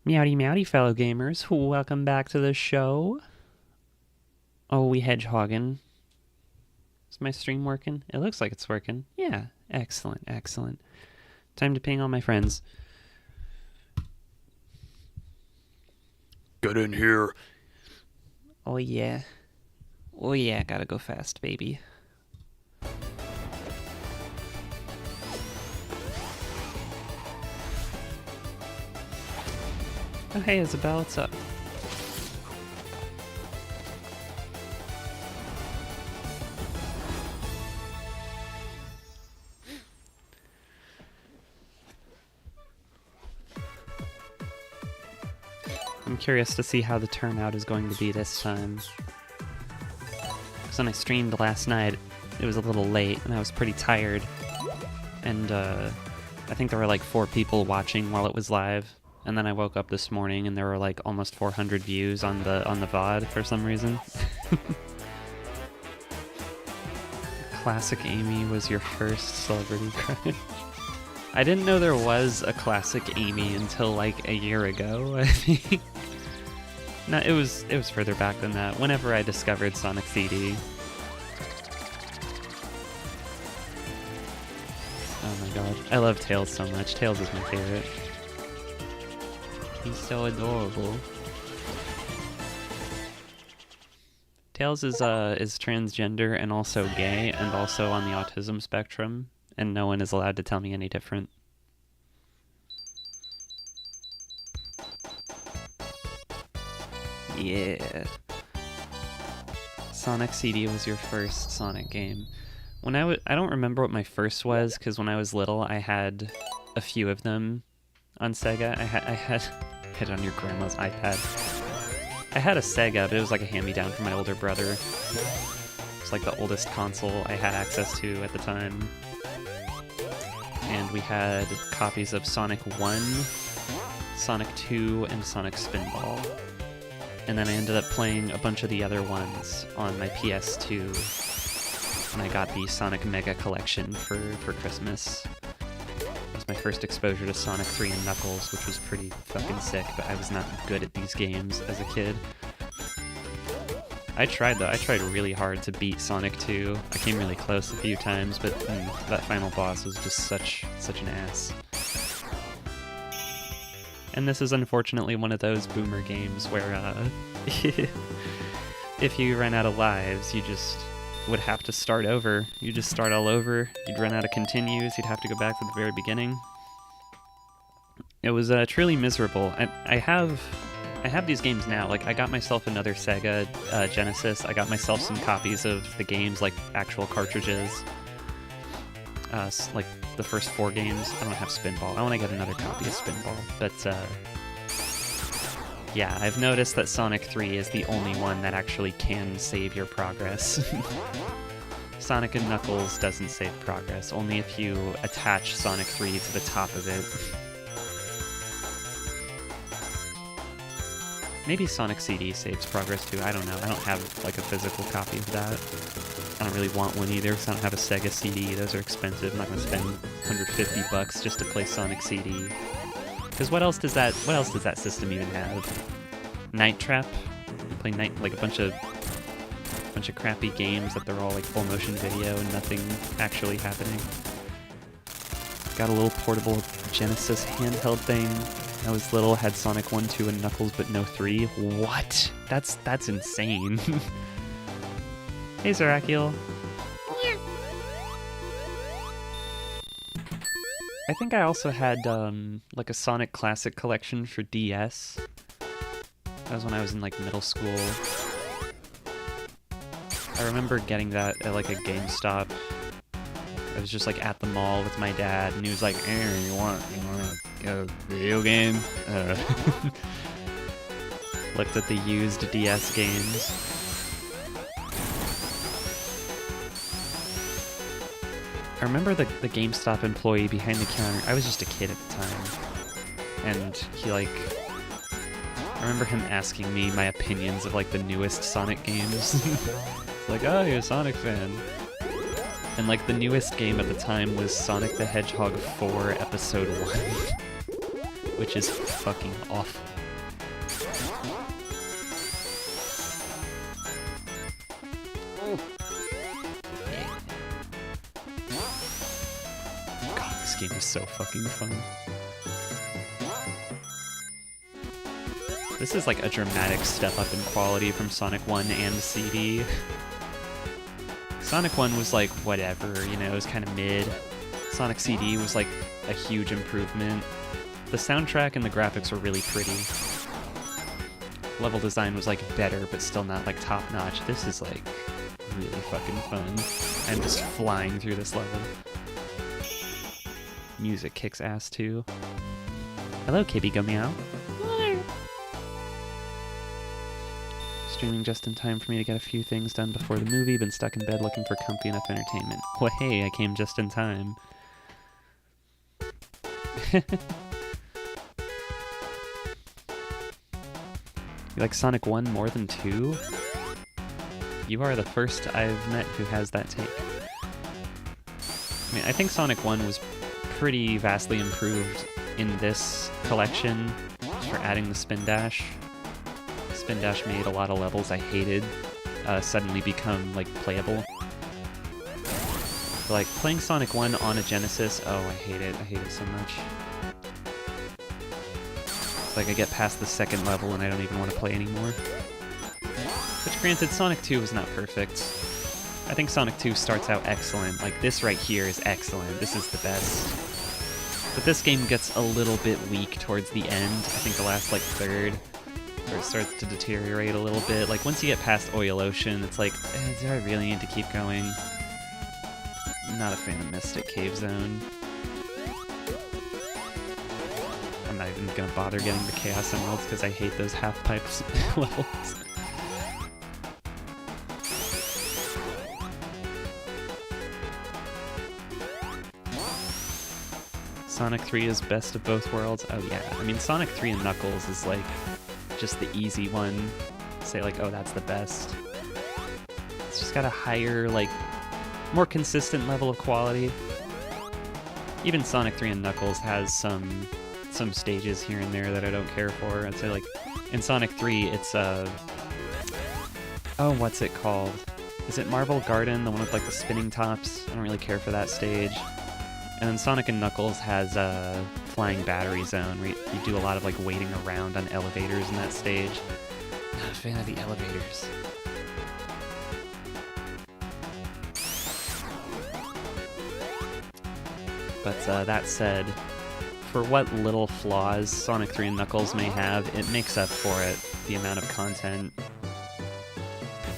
Meowdy meowdy, fellow gamers. Welcome back to the show. Oh, we hedgehogging. Is my stream working? It looks like it's working. Yeah, excellent, excellent. Time to ping all my friends. Get in here. Oh yeah. Oh yeah, gotta go fast, baby. Oh hey, Isabel, what's up? I'm curious to see how the turnout is going to be this time. Because when I streamed last night, it was a little late and I was pretty tired. And I think there were like 4 people watching while it was live. And then I woke up this morning and there were like almost 400 views on the VOD for some reason. Classic Amy was your first celebrity crush. I didn't know there was a Classic Amy until like a year ago, I think. No, it was further back than that. Whenever I discovered Sonic CD. Oh my god. I love Tails so much. Tails is my favorite. He's so adorable. Tails is transgender and also gay and also on the autism spectrum, and no one is allowed to tell me any different. Yeah. Sonic CD was your first Sonic game. I don't remember what my first was, because when I was little I had a few of them on Sega. I had hit on your grandma's iPad. I had a Sega, but it was like a hand-me-down from my older brother. It's like the oldest console I had access to at the time. And we had copies of Sonic 1, Sonic 2, and Sonic Spinball. And then I ended up playing a bunch of the other ones on my PS2 when I got the Sonic Mega Collection for Christmas. That was my first exposure to Sonic 3 and Knuckles, which was pretty fucking sick, but I was not good at these games as a kid. I tried though, I tried really hard to beat Sonic 2. I came really close a few times, but that final boss was just such an ass. And this is unfortunately one of those boomer games where if you ran out of lives, you just would have to start over. You just start all over, you'd run out of continues, you'd have to go back to the very beginning. It was truly miserable. I have these games now. Like, I got myself another Sega Genesis. I got myself some copies of the games, like actual cartridges. Like the first 4 games. I don't have Spinball. I want to get another copy of Spinball. But yeah, I've noticed that Sonic 3 is the only one that actually can save your progress. Sonic and Knuckles doesn't save progress, only if you attach Sonic 3 to the top of it. Maybe Sonic CD saves progress too, I don't know. I don't have like a physical copy of that. I don't really want one either because I don't have a Sega CD. Those are expensive. I'm not going to spend $150 just to play Sonic CD. Because what else does that system even have? Night Trap? You play like a bunch of crappy games that they're all like full motion video and nothing actually happening. Got a little portable Genesis handheld thing. When I was little, had Sonic 1, 2, and Knuckles, but no 3. What? That's insane. Hey, Zerakiel. I think I also had like a Sonic Classic collection for DS. That was when I was in like middle school. I remember getting that at like a GameStop. I was just like at the mall with my dad, and he was like, "Aaron, you want a video game?" Looked at the used DS games. I remember the GameStop employee behind the counter. I was just a kid at the time, and he I remember him asking me my opinions of like the newest Sonic games. It's like, "Oh, you're a Sonic fan." And like the newest game at the time was Sonic the Hedgehog 4 Episode 1. which is fucking awful. God, this game is so fucking fun. This is like a dramatic step up in quality from Sonic 1 and CD. Sonic 1 was like whatever, you know, it was kind of mid. Sonic CD was like a huge improvement. The soundtrack and the graphics were really pretty. Level design was like better, but still not like top notch. This is like really fucking fun. I'm just flying through this level. Music kicks ass too. Hello, Kibby, go meow. Streaming just in time for me to get a few things done before the movie. Been stuck in bed looking for comfy enough entertainment. Well, hey, I came just in time. You like Sonic 1 more than 2? You are the first I've met who has that take. I mean, I think Sonic 1 was pretty vastly improved in this collection for adding the spin dash. Spin dash made a lot of levels I hated suddenly become like playable. But, like playing Sonic 1 on a Genesis, oh, I hate it so much. Like I get past the second level and I don't even want to play anymore. Which granted, Sonic 2 was not perfect. I think Sonic 2 starts out excellent. Like this right here is excellent. This is the best. But this game gets a little bit weak towards the end. I think the last like third. Where it starts to deteriorate a little bit. Like once you get past Oil Ocean, it's like, do I really need to keep going? I'm not a fan of Mystic Cave Zone. I'm not even gonna bother getting the Chaos Emeralds because I hate those half-pipes levels. Sonic 3 is best of both worlds. Oh yeah, I mean Sonic 3 and Knuckles is like just the easy one. Say like, oh, that's the best. It's just got a higher, like, more consistent level of quality. Even Sonic 3 and Knuckles has some stages here and there that I don't care for. I'd say like in Sonic 3 it's oh, what's it called? Is it Marble Garden, the one with like the spinning tops? I don't really care for that stage. And then Sonic and Knuckles has Flying Battery Zone, where you do a lot of like waiting around on elevators in that stage. Not a fan of the elevators. But that said, for what little flaws Sonic 3 and Knuckles may have, it makes up for it, the amount of content.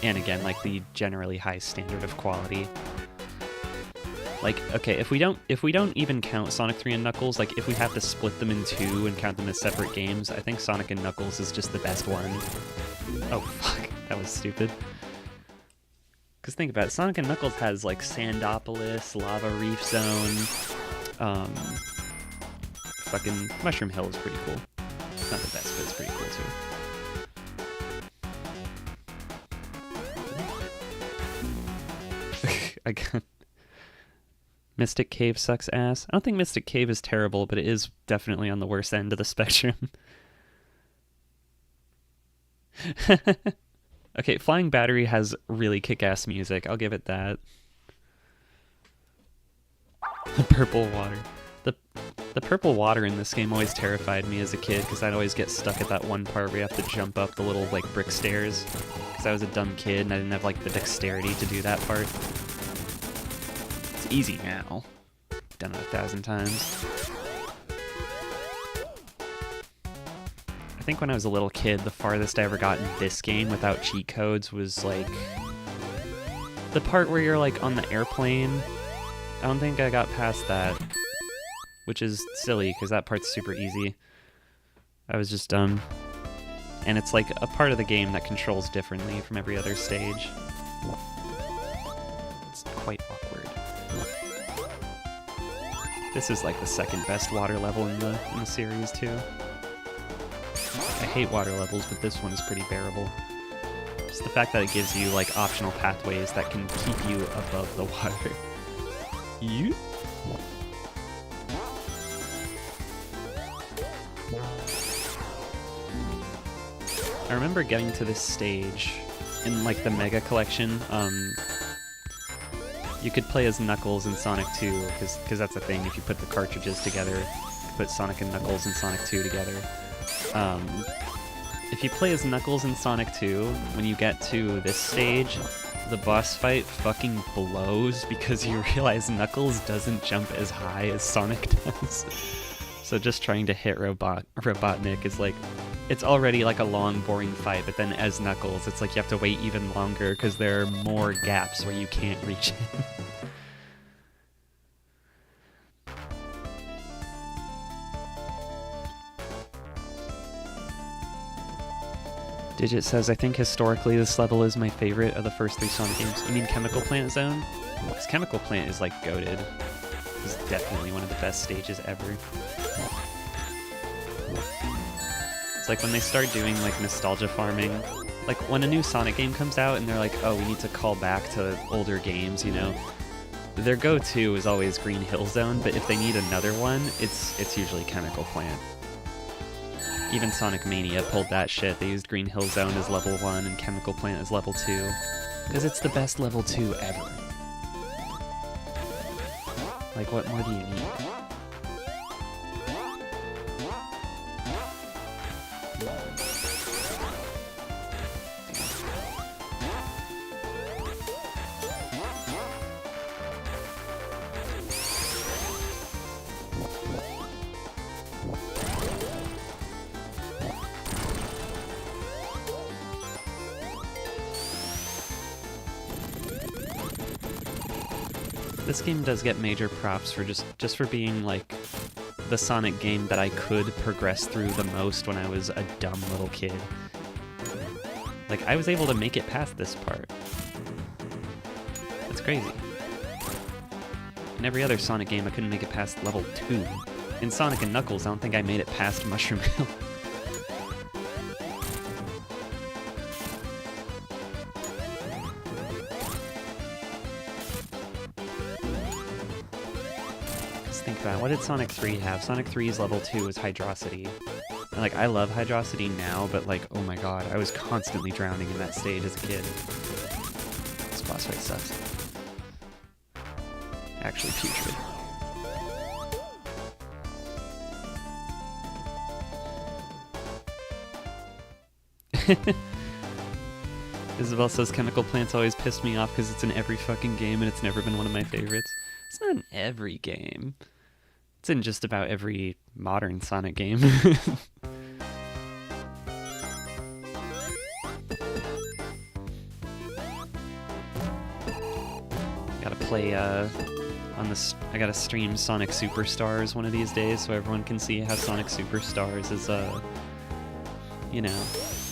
And again, like the generally high standard of quality. Like, okay, if we don't even count Sonic 3 and Knuckles, like if we have to split them in two and count them as separate games, I think Sonic and Knuckles is just the best one. Oh fuck, that was stupid. Because think about it, Sonic and Knuckles has like Sandopolis, Lava Reef Zone, fucking Mushroom Hill is pretty cool. It's not the best, but it's pretty cool too. I got... Mystic Cave sucks ass. I don't think Mystic Cave is terrible, but it is definitely on the worst end of the spectrum. Okay, Flying Battery has really kick-ass music. I'll give it that. The purple water. The purple water in this game always terrified me as a kid, because I'd always get stuck at that one part where you have to jump up the little, like, brick stairs. Because I was a dumb kid, and I didn't have, like, the dexterity to do that part. It's easy now. Done it 1,000 times. I think when I was a little kid, the farthest I ever got in this game without cheat codes was, like, the part where you're, like, on the airplane. I don't think I got past that. Which is silly, because that part's super easy. I was just dumb. And it's like a part of the game that controls differently from every other stage. It's quite awkward. This is like the second best water level in the series too. I hate water levels, but this one is pretty bearable. Just the fact that it gives you like optional pathways that can keep you above the water. You? I remember getting to this stage in like the Mega Collection. You could play as Knuckles in Sonic 2, because that's a thing. If you put the cartridges together, you can put Sonic and Knuckles in Sonic 2 together. If you play as Knuckles in Sonic 2, when you get to this stage, the boss fight fucking blows because you realize Knuckles doesn't jump as high as Sonic does. So just trying to hit Robotnik is like, it's already like a long, boring fight, but then as Knuckles, it's like you have to wait even longer because there are more gaps where you can't reach him. Digit says, I think historically this level is my favorite of the first 3 Sonic games. You mean Chemical Plant Zone? Because Chemical Plant is like goated. It's definitely one of the best stages ever. It's like when they start doing like nostalgia farming, like when a new Sonic game comes out and they're like, oh, we need to call back to older games, you know? Their go-to is always Green Hill Zone, but if they need another one, it's usually Chemical Plant. Even Sonic Mania pulled that shit. They used Green Hill Zone as level 1 and Chemical Plant as level 2. Because it's the best level 2 ever. Like, what more do you need? This game does get major props for just for being like the Sonic game that I could progress through the most when I was a dumb little kid. Like, I was able to make it past this part. That's crazy. In every other Sonic game, I couldn't make it past level 2. In Sonic and Knuckles, I don't think I made it past Mushroom Hill. Think about it. What did Sonic 3 have? Sonic 3's level 2 is Hydrosity. And like, I love Hydrosity now, but like, oh my god, I was constantly drowning in that stage as a kid. This boss fight sucks. Actually putrid. Isabel says Chemical Plant's always pissed me off because it's in every fucking game and it's never been one of my favorites. It's not in every game. It's in just about every modern Sonic game. Gotta play, on this. I gotta stream Sonic Superstars one of these days so everyone can see how Sonic Superstars is, you know,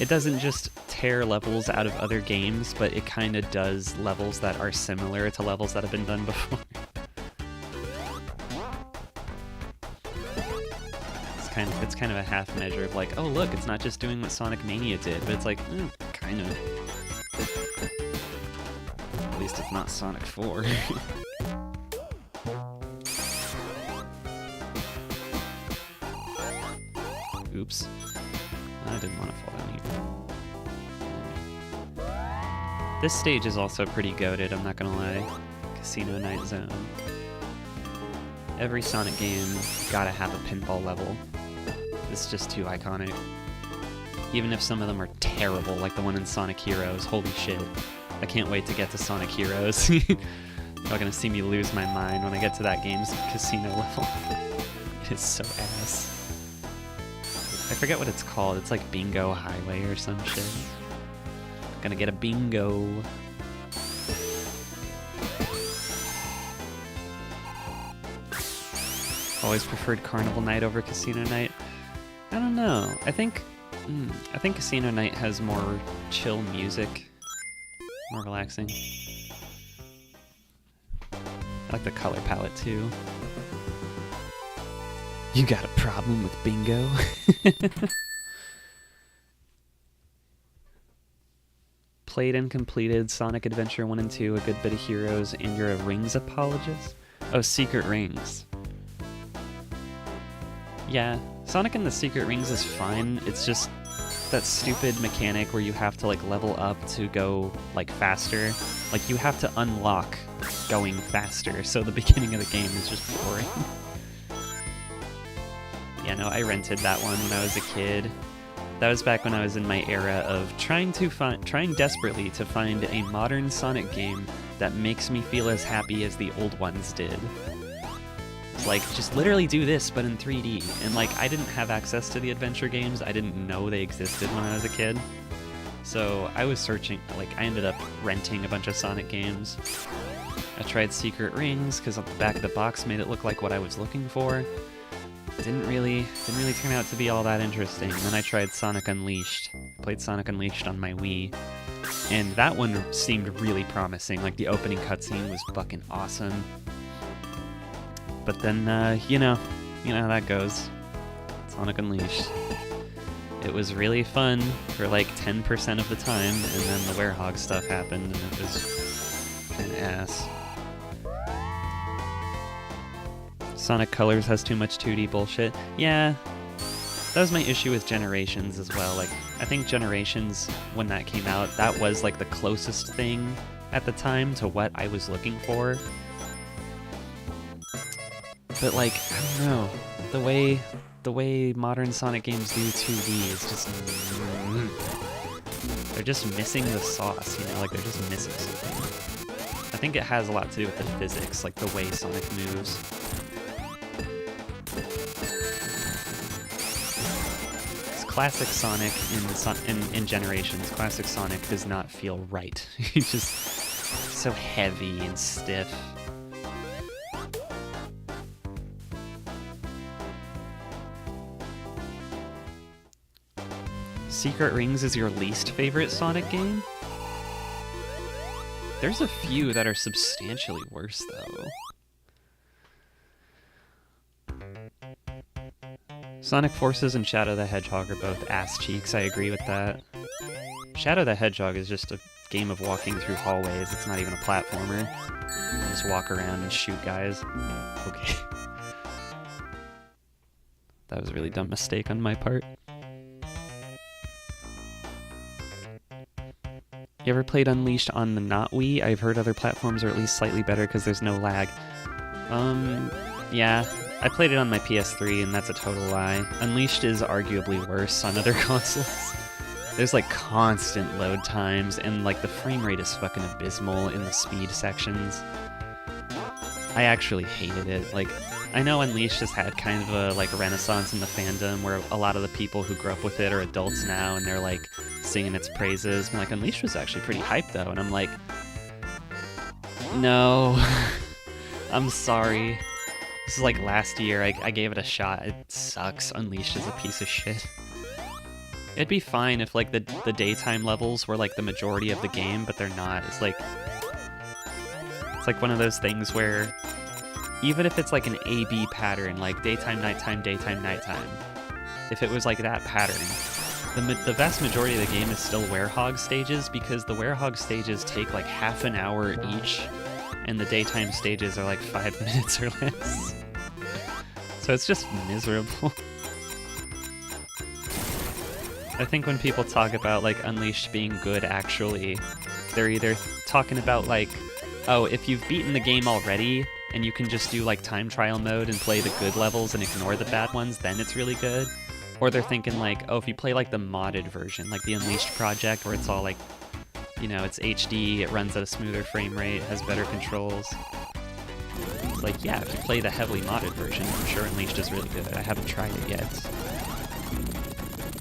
it doesn't just tear levels out of other games, but it kinda does levels that are similar to levels that have been done before. It's kind of a half measure of like, oh look, it's not just doing what Sonic Mania did, but it's like, kind of. At least it's not Sonic 4. Oops. I didn't want to fall down here. This stage is also pretty goated, I'm not gonna lie. Casino Night Zone. Every Sonic game gotta have a pinball level. It's just too iconic. Even if some of them are terrible, like the one in Sonic Heroes, holy shit. I can't wait to get to Sonic Heroes. You're all gonna see me lose my mind when I get to that game's casino level. It is so ass. I forget what it's called, it's like Bingo Highway or some shit. Gonna get a bingo. Always preferred Carnival Night over Casino Night. I don't know. I think Casino Night has more chill music, more relaxing. I like the color palette too. You got a problem with bingo? Played and completed Sonic Adventure 1 and 2, a good bit of Heroes, and you're a Rings apologist? Oh, Secret Rings. Yeah, Sonic and the Secret Rings is fine. It's just that stupid mechanic where you have to like level up to go like faster. Like you have to unlock going faster, so the beginning of the game is just boring. Yeah, no, I rented that one when I was a kid. That was back when I was in my era of trying desperately to find a modern Sonic game that makes me feel as happy as the old ones did. Like, just literally do this, but in 3D. And, like, I didn't have access to the adventure games. I didn't know they existed when I was a kid. So I was searching, like, I ended up renting a bunch of Sonic games. I tried Secret Rings, because on the back of the box made it look like what I was looking for. Didn't really turn out to be all that interesting. And then I tried Sonic Unleashed. Played Sonic Unleashed on my Wii. And that one seemed really promising. Like, the opening cutscene was fucking awesome. But then, you know how that goes. Sonic Unleashed. It was really fun for like 10% of the time, and then the HEDGEHOG stuff happened, and it was an ass. Sonic Colors has too much 2D bullshit. Yeah, that was my issue with Generations as well. Like, I think Generations, when that came out, that was like the closest thing at the time to what I was looking for. But like, I don't know, the way modern Sonic games do 2D is just, they're just missing the sauce, you know, like they're just missing something. I think it has a lot to do with the physics, like the way Sonic moves. It's classic Sonic in Generations. Classic Sonic does not feel right. He's just so heavy and stiff. Secret Rings is your least favorite Sonic game? There's a few that are substantially worse, though. Sonic Forces and Shadow the Hedgehog are both ass cheeks, I agree with that. Shadow the Hedgehog is just a game of walking through hallways, it's not even a platformer. You just walk around and shoot guys. Okay. That was a really dumb mistake on my part. You ever played Unleashed on the not Wii? I've heard other platforms are at least slightly better because there's no lag. Yeah. I played it on my PS3, and that's a total lie. Unleashed is arguably worse on other consoles. There's, like, constant load times, and, like, the frame rate is fucking abysmal in the speed sections. I actually hated it. Like, I know Unleashed has had kind of a, like, renaissance in the fandom where a lot of the people who grew up with it are adults now, and they're, like, singing its praises. And, like, Unleashed was actually pretty hyped, though, and I'm like, no, I'm sorry. This is like last year, I gave it a shot. It sucks. Unleashed is a piece of shit. It'd be fine if, like, the daytime levels were, like, the majority of the game, but they're not. It's like one of those things where even if it's like an A-B pattern, like daytime, nighttime, if it was like that pattern, the vast majority of the game is still HEDGEHOG stages, because the HEDGEHOG stages take like half an hour each, and the daytime stages are like 5 minutes or less. So it's just miserable. I think when people talk about like Unleashed being good, actually, they're either talking about like, oh, if you've beaten the game already and you can just do like time trial mode and play the good levels and ignore the bad ones, then it's really good. Or they're thinking like, oh, if you play like the modded version, like the Unleashed project, where it's all like, you know, it's HD, it runs at a smoother frame rate, has better controls. It's like, yeah, if you play the heavily modded version, I'm sure Unleashed is really good. I haven't tried it yet.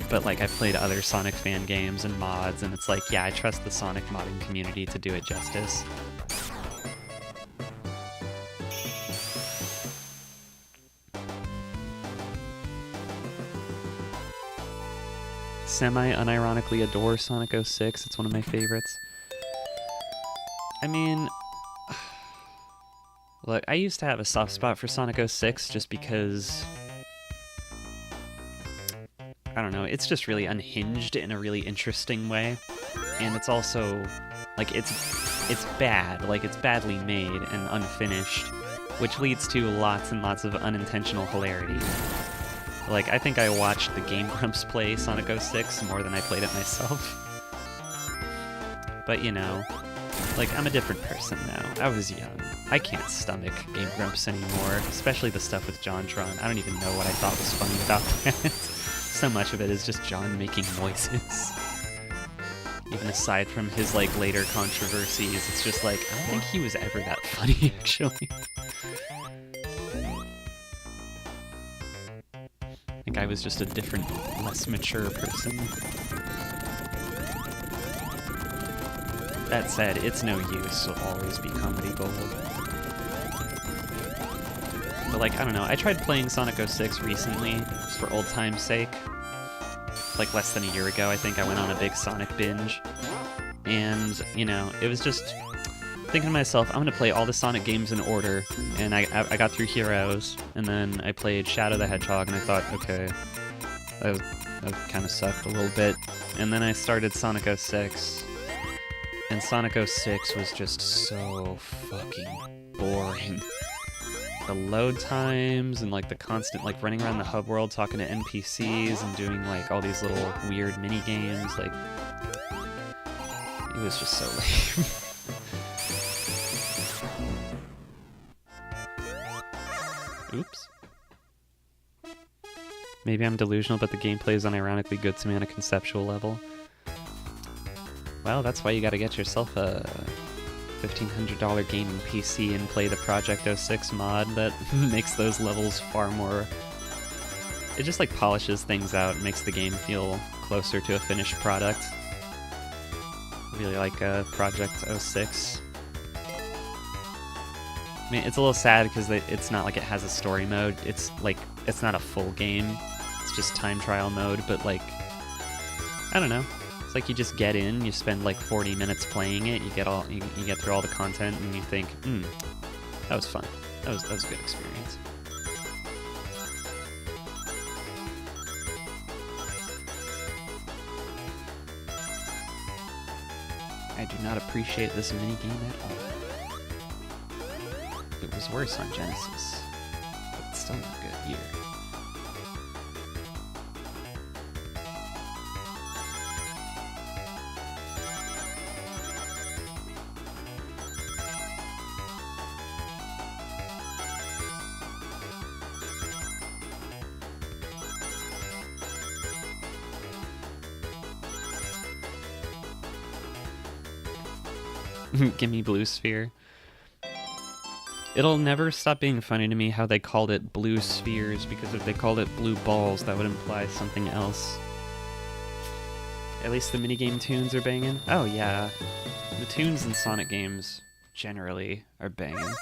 But like, I've played other Sonic fan games and mods, and it's like, yeah, I trust the Sonic modding community to do it justice. Semi-unironically adore Sonic 06. It's one of my favorites. I mean, look, I used to have a soft spot for Sonic 06 just because, I don't know, it's just really unhinged in a really interesting way. And it's also, like, it's bad. Like, it's badly made and unfinished, which leads to lots and lots of unintentional hilarity. Like, I think I watched the Game Grumps play Sonic 06 more than I played it myself. But, you know, like, I'm a different person now. I was young. I can't stomach Game Grumps anymore, especially the stuff with JonTron. I don't even know what I thought was funny about that. So much of it is just John making noises. Even aside from his, like, later controversies, it's just like, I don't think he was ever that funny, actually. I think I was just a different, less mature person. That said, it's no use to always be comedy gold. But like, I don't know, I tried playing Sonic 06 recently, just for old time's sake. Like less than a year ago, I think I went on a big Sonic binge. And, you know, it was just thinking to myself, I'm gonna play all the Sonic games in order. And I got through Heroes, and then I played Shadow the Hedgehog, and I thought, okay, that kind of sucked a little bit. And then I started Sonic 06. And Sonic 06 was just so fucking boring. The load times and like the constant like running around the hub world talking to NPCs and doing like all these little weird mini games, like it was just so lame. Oops. Maybe I'm delusional, but the gameplay is unironically good to me on a conceptual level. Well, that's why you gotta get yourself a $1,500 gaming PC and play the Project 06 mod that makes those levels far more... It just like polishes things out and makes the game feel closer to a finished product. I really like Project 06. I mean, it's a little sad because it's not like it has a story mode. It's like, it's not a full game. It's just time trial mode, but like, I don't know. It's like you just get in, you spend like 40 minutes playing it, you get through all the content, and you think, that was fun. That was a good experience. I do not appreciate this minigame at all. It was worse on Genesis, but it's still not good here. Gimme Blue Sphere. It'll never stop being funny to me how they called it blue spheres, because if they called it blue balls, that would imply something else. At least the minigame tunes are banging. Oh yeah, the tunes in Sonic games generally are banging.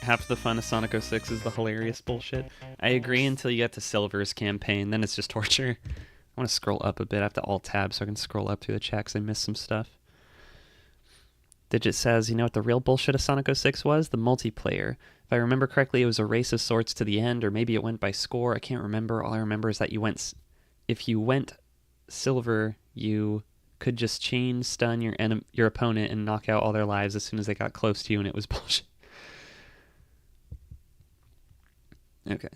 Half the fun of Sonic 06 is the hilarious bullshit. I agree until you get to Silver's campaign, then it's just torture. I want to scroll up a bit. I have to Alt-Tab so I can scroll up through the chat because I missed some stuff. Digit says, you know what the real bullshit of Sonic 06 was? The multiplayer. If I remember correctly, it was a race of sorts to the end, or maybe it went by score. I can't remember. All I remember is that if you went Silver, you could just chain stun your opponent and knock out all their lives as soon as they got close to you, and it was bullshit. Okay.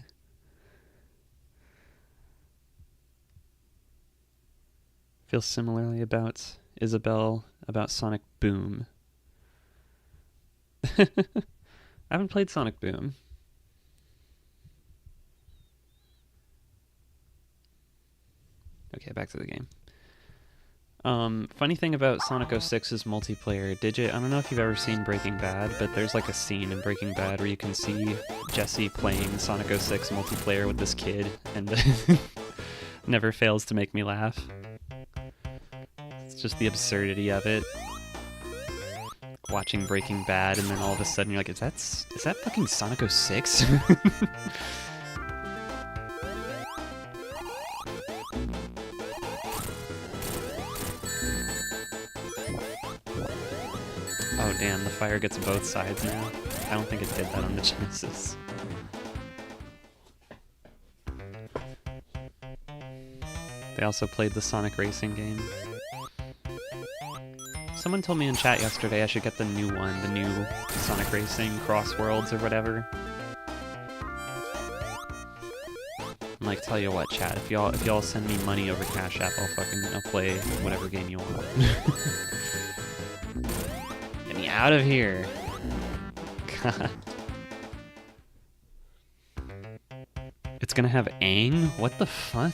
Feels similarly about Isabelle, about Sonic Boom. I haven't played Sonic Boom. Okay, back to the game. Funny thing about Sonic 06's multiplayer, Digit, I don't know if you've ever seen Breaking Bad, but there's like a scene in Breaking Bad where you can see Jesse playing Sonic 06 multiplayer with this kid, and never fails to make me laugh. It's just the absurdity of it. Watching Breaking Bad, and then all of a sudden you're like, is that fucking Sonic 06? Oh damn, the fire gets both sides now. I don't think it did that on the Genesis. They also played the Sonic Racing game. Someone told me in chat yesterday I should get the new one, the new Sonic Racing Cross Worlds or whatever. And like, tell you what, chat, if y'all send me money over Cash App, I'll play whatever game you want. Get me out of here. God. It's gonna have Aang? What the fuck?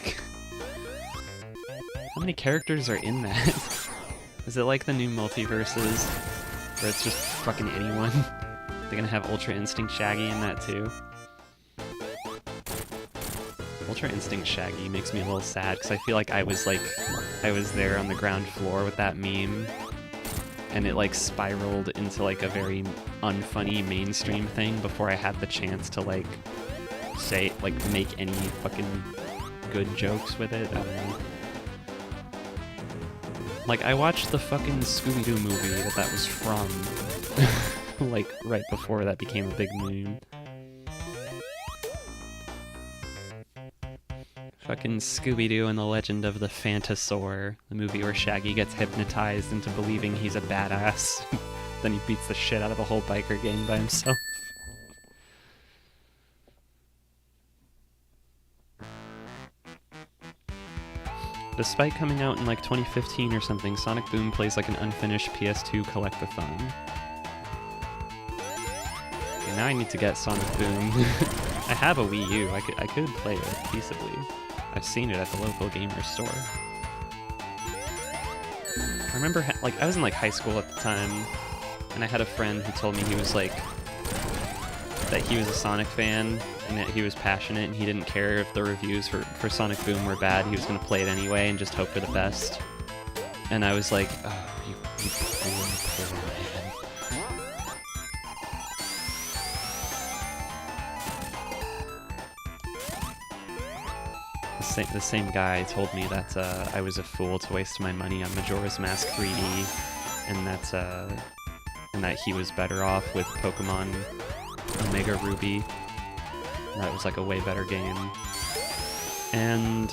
How many characters are in that? Is it like the new multiverses, where it's just fucking anyone? They're gonna have Ultra Instinct Shaggy in that too. Ultra Instinct Shaggy makes me a little sad, because I feel like I was there on the ground floor with that meme, and it like spiraled into like a very unfunny mainstream thing before I had the chance to like say, like, make any fucking good jokes with it. I don't know. Like, I watched the fucking Scooby-Doo movie that was from, like, right before that became a big meme. Fucking Scooby-Doo and the Legend of the Phantosaur, the movie where Shaggy gets hypnotized into believing he's a badass. Then he beats the shit out of the whole biker gang by himself. Despite coming out in like 2015 or something, Sonic Boom plays like an unfinished PS2 collect-a-thon. Okay, now I need to get Sonic Boom. I have a Wii U. I could play it peaceably. I've seen it at the local gamer store. I remember, like, I was in like high school at the time, and I had a friend who told me he was like, that he was a Sonic fan, and that he was passionate, and he didn't care if the reviews for Sonic Boom were bad. He was going to play it anyway and just hope for the best. And I was like, oh, you poor man. The same guy told me that I was a fool to waste my money on Majora's Mask 3D, and that he was better off with Pokemon Omega Ruby. That was like a way better game. And,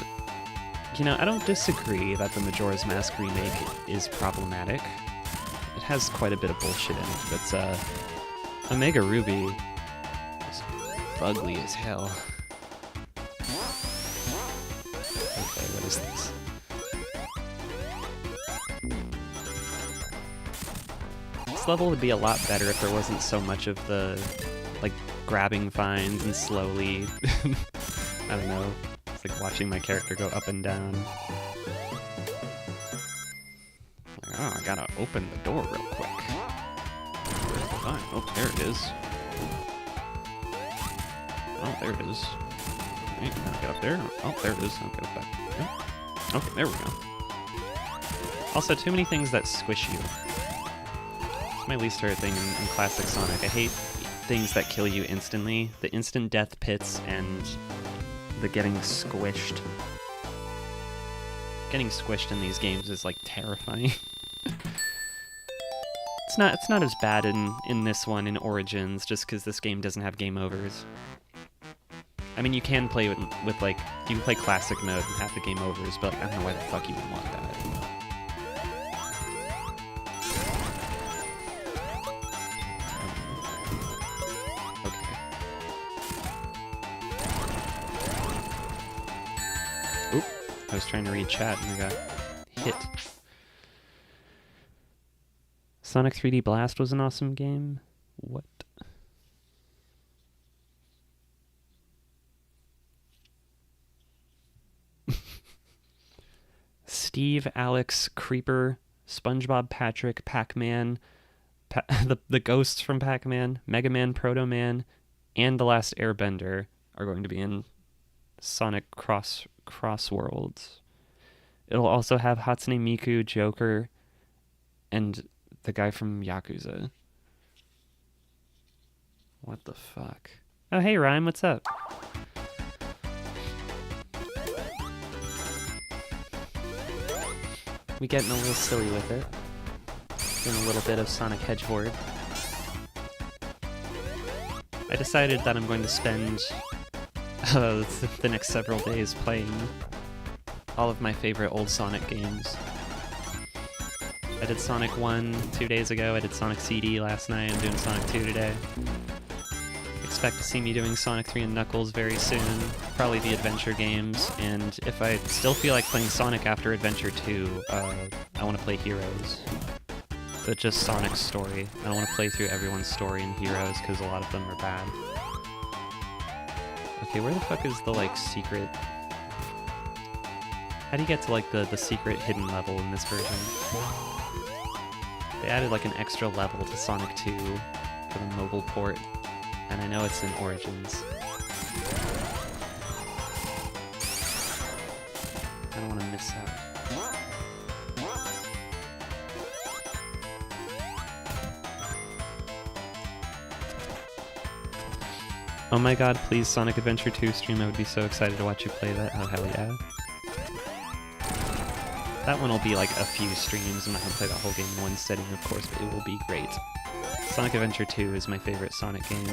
you know, I don't disagree that the Majora's Mask remake is problematic. It has quite a bit of bullshit in it, but Omega Ruby is ugly as hell. Okay, what is this? This level would be a lot better if there wasn't so much of the, like, grabbing vines and slowly, I don't know, it's like watching my character go up and down. Like, oh, I gotta open the door real quick. Where's the vine? Oh, there it is. Oh, there it is. Right, now get up there. Oh, there it is. I'll get up back. Yeah. Okay, there we go. Also, too many things that squish you. It's my least favorite thing in classic Sonic. I hate things that kill you instantly. The instant death pits and the getting squished. Getting squished in these games is like terrifying. It's not as bad in this one in Origins, just because this game doesn't have game overs. I mean, you can play with like, you can play classic mode and have the game overs, but like, I don't know why the fuck you would want that. I was trying to read chat and I got hit. Sonic 3D Blast was an awesome game? What? Steve, Alex, Creeper, SpongeBob, Patrick, Pac-Man, the ghosts from Pac-Man, Mega Man, Proto Man, and The Last Airbender are going to be in Sonic Cross Worlds. It'll also have Hatsune Miku, Joker, and the guy from Yakuza. What the fuck? Oh, hey, Rhyme, what's up? We getting a little silly with it. Doing a little bit of Sonic Hedgehog. I decided that I'm going to spend the next several days playing all of my favorite old Sonic games. I did Sonic 1 2 days ago, I did Sonic CD last night, I'm doing Sonic 2 today. Expect to see me doing Sonic 3 and Knuckles very soon, probably the adventure games, and if I still feel like playing Sonic after Adventure 2, I want to play Heroes. But just Sonic's story. I don't want to play through everyone's story in Heroes, because a lot of them are bad. Okay, where the fuck is the, like, secret... How do you get to, like, the secret hidden level in this version? They added, like, an extra level to Sonic 2 for the mobile port, and I know it's in Origins. I don't want to miss out. Oh my god, please Sonic Adventure 2 stream, I would be so excited to watch you play that. Oh hell yeah. That one will be like a few streams, I'm not gonna play the whole game in one sitting of course, but it will be great. Sonic Adventure 2 is my favorite Sonic game.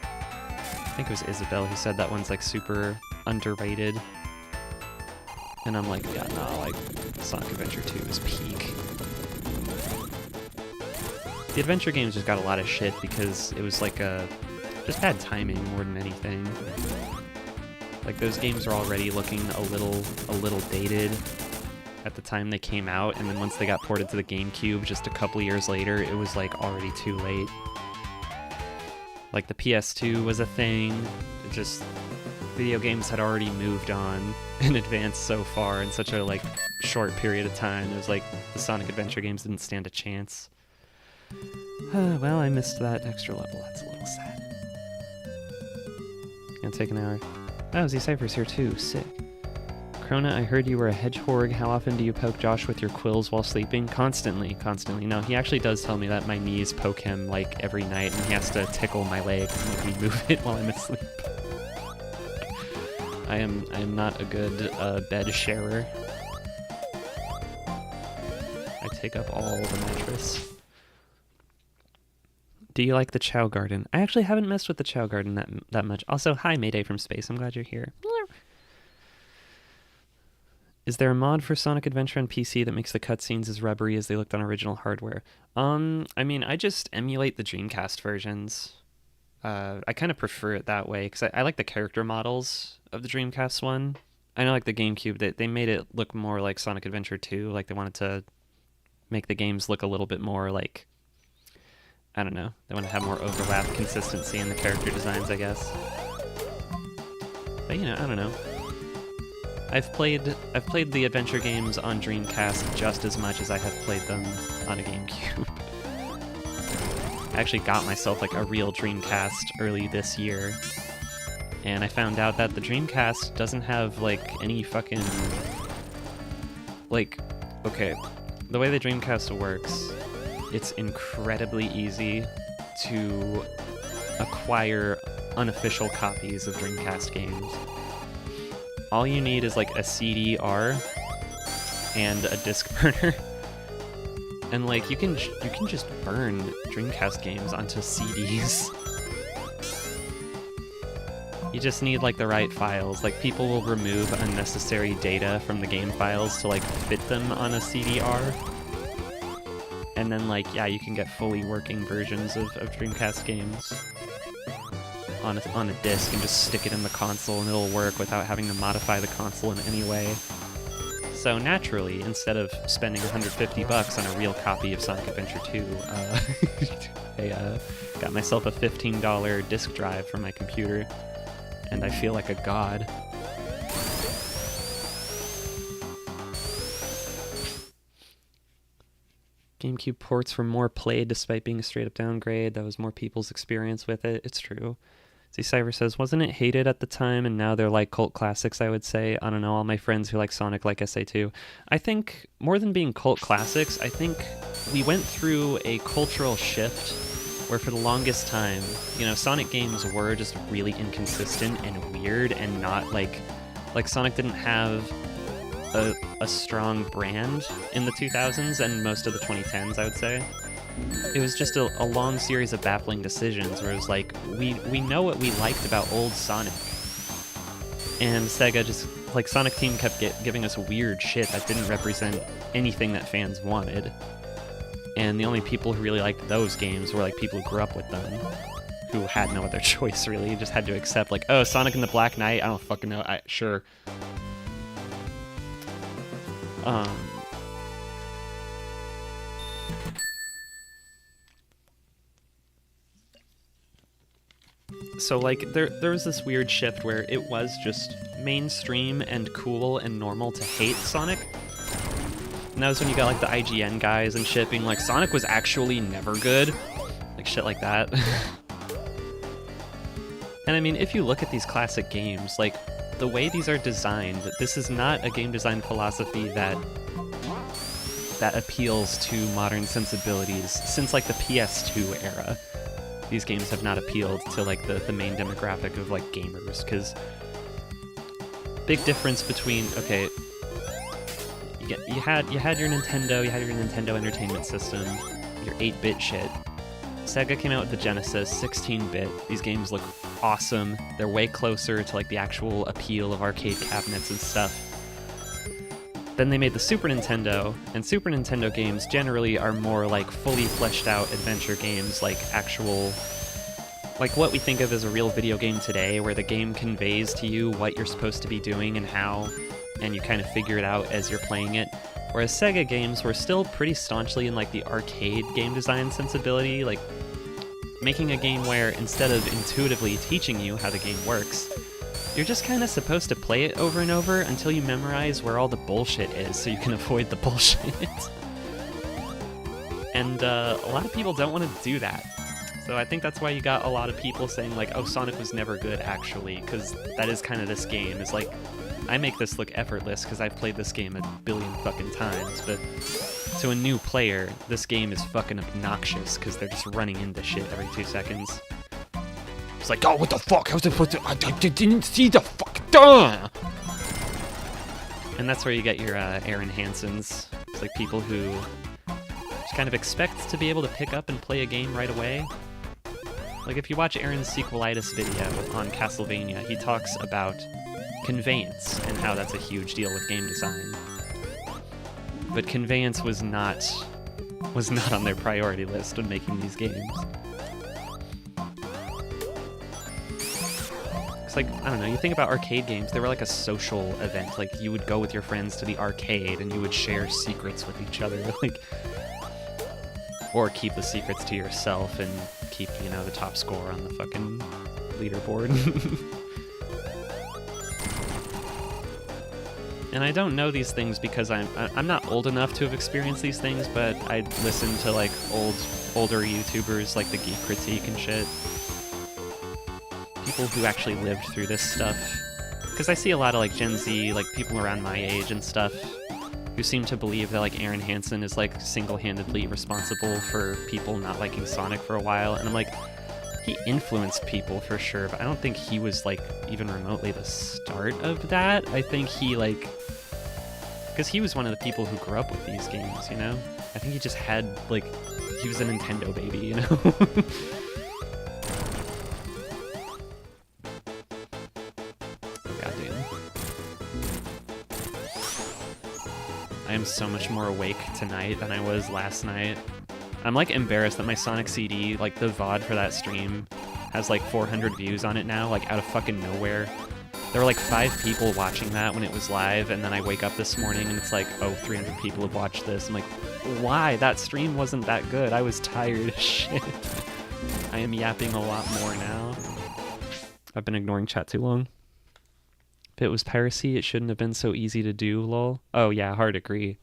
I think it was Isabel who said that one's like super underrated. And I'm like, yeah, nah, like, Sonic Adventure 2 is peak. The adventure games just got a lot of shit because it was like just bad timing more than anything. Like those games are already looking a little dated at the time they came out, and then once they got ported to the GameCube just a couple years later, it was like already too late. Like the PS2 was a thing, it just video games had already moved on and advanced so far in such a like short period of time. It was like the Sonic Adventure games didn't stand a chance. Well, I missed that extra level, that's a little sad. Gonna take an hour. Oh, Z-Cypher's here too, sick. Krona, I heard you were a hedgehog. How often do you poke Josh with your quills while sleeping? Constantly. No, he actually does tell me that my knees poke him like every night and he has to tickle my leg and make me move it while I'm asleep. I am not a good bed sharer. I take up all the mattress. Do you like the Chow Garden? I actually haven't messed with the Chow Garden that much. Also, hi Mayday from space. I'm glad you're here. Is there a mod for Sonic Adventure on PC that makes the cutscenes as rubbery as they looked on original hardware? I mean, I just emulate the Dreamcast versions. I kind of prefer it that way, because I like the character models of the Dreamcast one. I know, like, the GameCube, they made it look more like Sonic Adventure 2. Like, they wanted to make the games look a little bit more like... I don't know. They want to have more overlap, consistency in the character designs, I guess. But, you know, I don't know. I've played the adventure games on Dreamcast just as much as I have played them on a GameCube. I actually got myself like a real Dreamcast early this year, and I found out that the Dreamcast doesn't have like any fucking like, okay, the way the Dreamcast works, it's incredibly easy to acquire unofficial copies of Dreamcast games. All you need is like a CD-R and a disc burner. And like you can just burn Dreamcast games onto CDs. You just need like the right files. Like people will remove unnecessary data from the game files to like fit them on a CD-R. And then like, yeah, you can get fully working versions of Dreamcast games on a disc and just stick it in the console and it'll work without having to modify the console in any way. So naturally, instead of spending $150 on a real copy of Sonic Adventure 2, I got myself a $15 disc drive for my computer, and I feel like a god. GameCube ports were more played despite being a straight-up downgrade. That was more people's experience with it. It's true. Z-Cyber says, wasn't it hated at the time and now they're like cult classics, I would say. I don't know, all my friends who like Sonic like SA2. I think, more than being cult classics, I think we went through a cultural shift where for the longest time, you know, Sonic games were just really inconsistent and weird and not like Sonic didn't have a strong brand in the 2000s and most of the 2010s, I would say. It was just a long series of baffling decisions where it was like, we know what we liked about old Sonic. And Sega just like Sonic Team kept giving us weird shit that didn't represent anything that fans wanted. And the only people who really liked those games were like people who grew up with them, who had no other choice really. You just had to accept like, oh, Sonic and the Black Knight, I don't fucking know, sure. So like there was this weird shift where it was just mainstream and cool and normal to hate Sonic. And that was when you got like the IGN guys and shit being like, Sonic was actually never good. Like shit like that. And I mean, if you look at these classic games, like the way these are designed, this is not a game design philosophy that appeals to modern sensibilities since like the PS2 era. These games have not appealed to like the main demographic of like gamers, because big difference between, okay, you had your Nintendo, you had your Nintendo Entertainment System, your 8-bit shit. Sega came out with the Genesis, 16-bit. These games look awesome. They're way closer to like the actual appeal of arcade cabinets and stuff. Then they made the Super Nintendo, and Super Nintendo games generally are more like fully fleshed out adventure games, like actual, like what we think of as a real video game today, where the game conveys to you what you're supposed to be doing and how, and you kind of figure it out as you're playing it. Whereas Sega games were still pretty staunchly in like the arcade game design sensibility, like making a game where instead of intuitively teaching you how the game works, you're just kind of supposed to play it over and over until you memorize where all the bullshit is so you can avoid the bullshit. And a lot of people don't want to do that. So I think that's why you got a lot of people saying like, oh, Sonic was never good actually, because that is kind of this game. It's like, I make this look effortless because I've played this game a billion fucking times, but to a new player, this game is fucking obnoxious because they're just running into shit every 2 seconds. It's like, oh, what the fuck? I was supposed to. I didn't see the fuck. Duh! And that's where you get your Aaron Hansons. It's like people who just kind of expect to be able to pick up and play a game right away. Like if you watch Aaron's sequelitis video on Castlevania, he talks about conveyance and how that's a huge deal with game design. But conveyance was not on their priority list when making these games. Like, I don't know, you think about arcade games, they were like a social event. Like, you would go with your friends to the arcade and you would share secrets with each other, like, or keep the secrets to yourself and keep, you know, the top score on the fucking leaderboard. And I don't know these things because I'm not old enough to have experienced these things, but I listen to like older YouTubers like the Geek Critique and shit. People who actually lived through this stuff. Because I see a lot of like Gen Z, like people around my age and stuff, who seem to believe that like Aaron Hansen is like single-handedly responsible for people not liking Sonic for a while, and I'm like, he influenced people for sure, but I don't think he was like even remotely the start of that. I think he like, because he was one of the people who grew up with these games, you know? I think he just had like, he was a Nintendo baby, you know? I am so much more awake tonight than I was last night. I'm like embarrassed that my Sonic CD, like the VOD for that stream, has like 400 views on it now, like out of fucking nowhere. There were like 5 people watching that when it was live, and then I wake up this morning and it's like, oh, 300 people have watched this. I'm like, why? That stream wasn't that good. I was tired as shit. I am yapping a lot more now. I've been ignoring chat too long. If it was piracy, it shouldn't have been so easy to do, lol. Oh yeah, hard agree.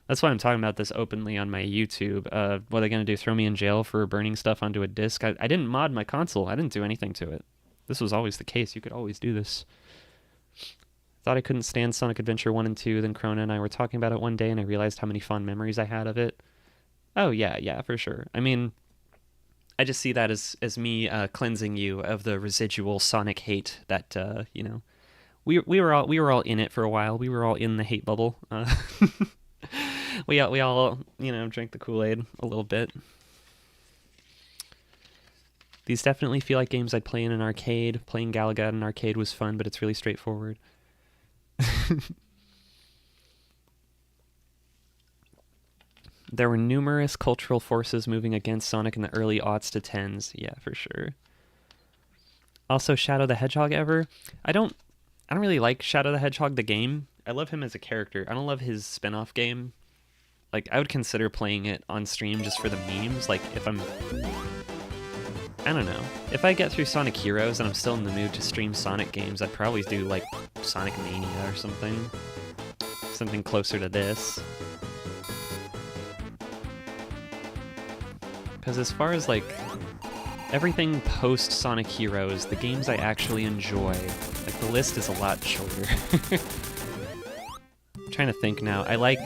That's why I'm talking about this openly on my YouTube. What are they going to do, throw me in jail for burning stuff onto a disc? I didn't mod my console. I didn't do anything to it. This was always the case. You could always do this. Thought I couldn't stand Sonic Adventure 1 and 2, then Krona and I were talking about it one day and I realized how many fond memories I had of it. Oh yeah, for sure. I mean, I just see that as me cleansing you of the residual Sonic hate that, you know, we were all in it for a while. We were all in the hate bubble. We all, you know, drank the Kool-Aid a little bit. These definitely feel like games I'd play in an arcade. Playing Galaga in an arcade was fun, but it's really straightforward. There were numerous cultural forces moving against Sonic in the early aughts to tens. Yeah, for sure. Also, Shadow the Hedgehog ever? I don't really like Shadow the Hedgehog the game. I love him as a character. I don't love his spin-off game. Like, I would consider playing it on stream just for the memes. Like, if I'm... I don't know. If I get through Sonic Heroes and I'm still in the mood to stream Sonic games, I'd probably do, like, Sonic Mania or something. Something closer to this. Because as far as, like, everything post-Sonic Heroes, the games I actually enjoy, like, the list is a lot shorter. I'm trying to think now. I like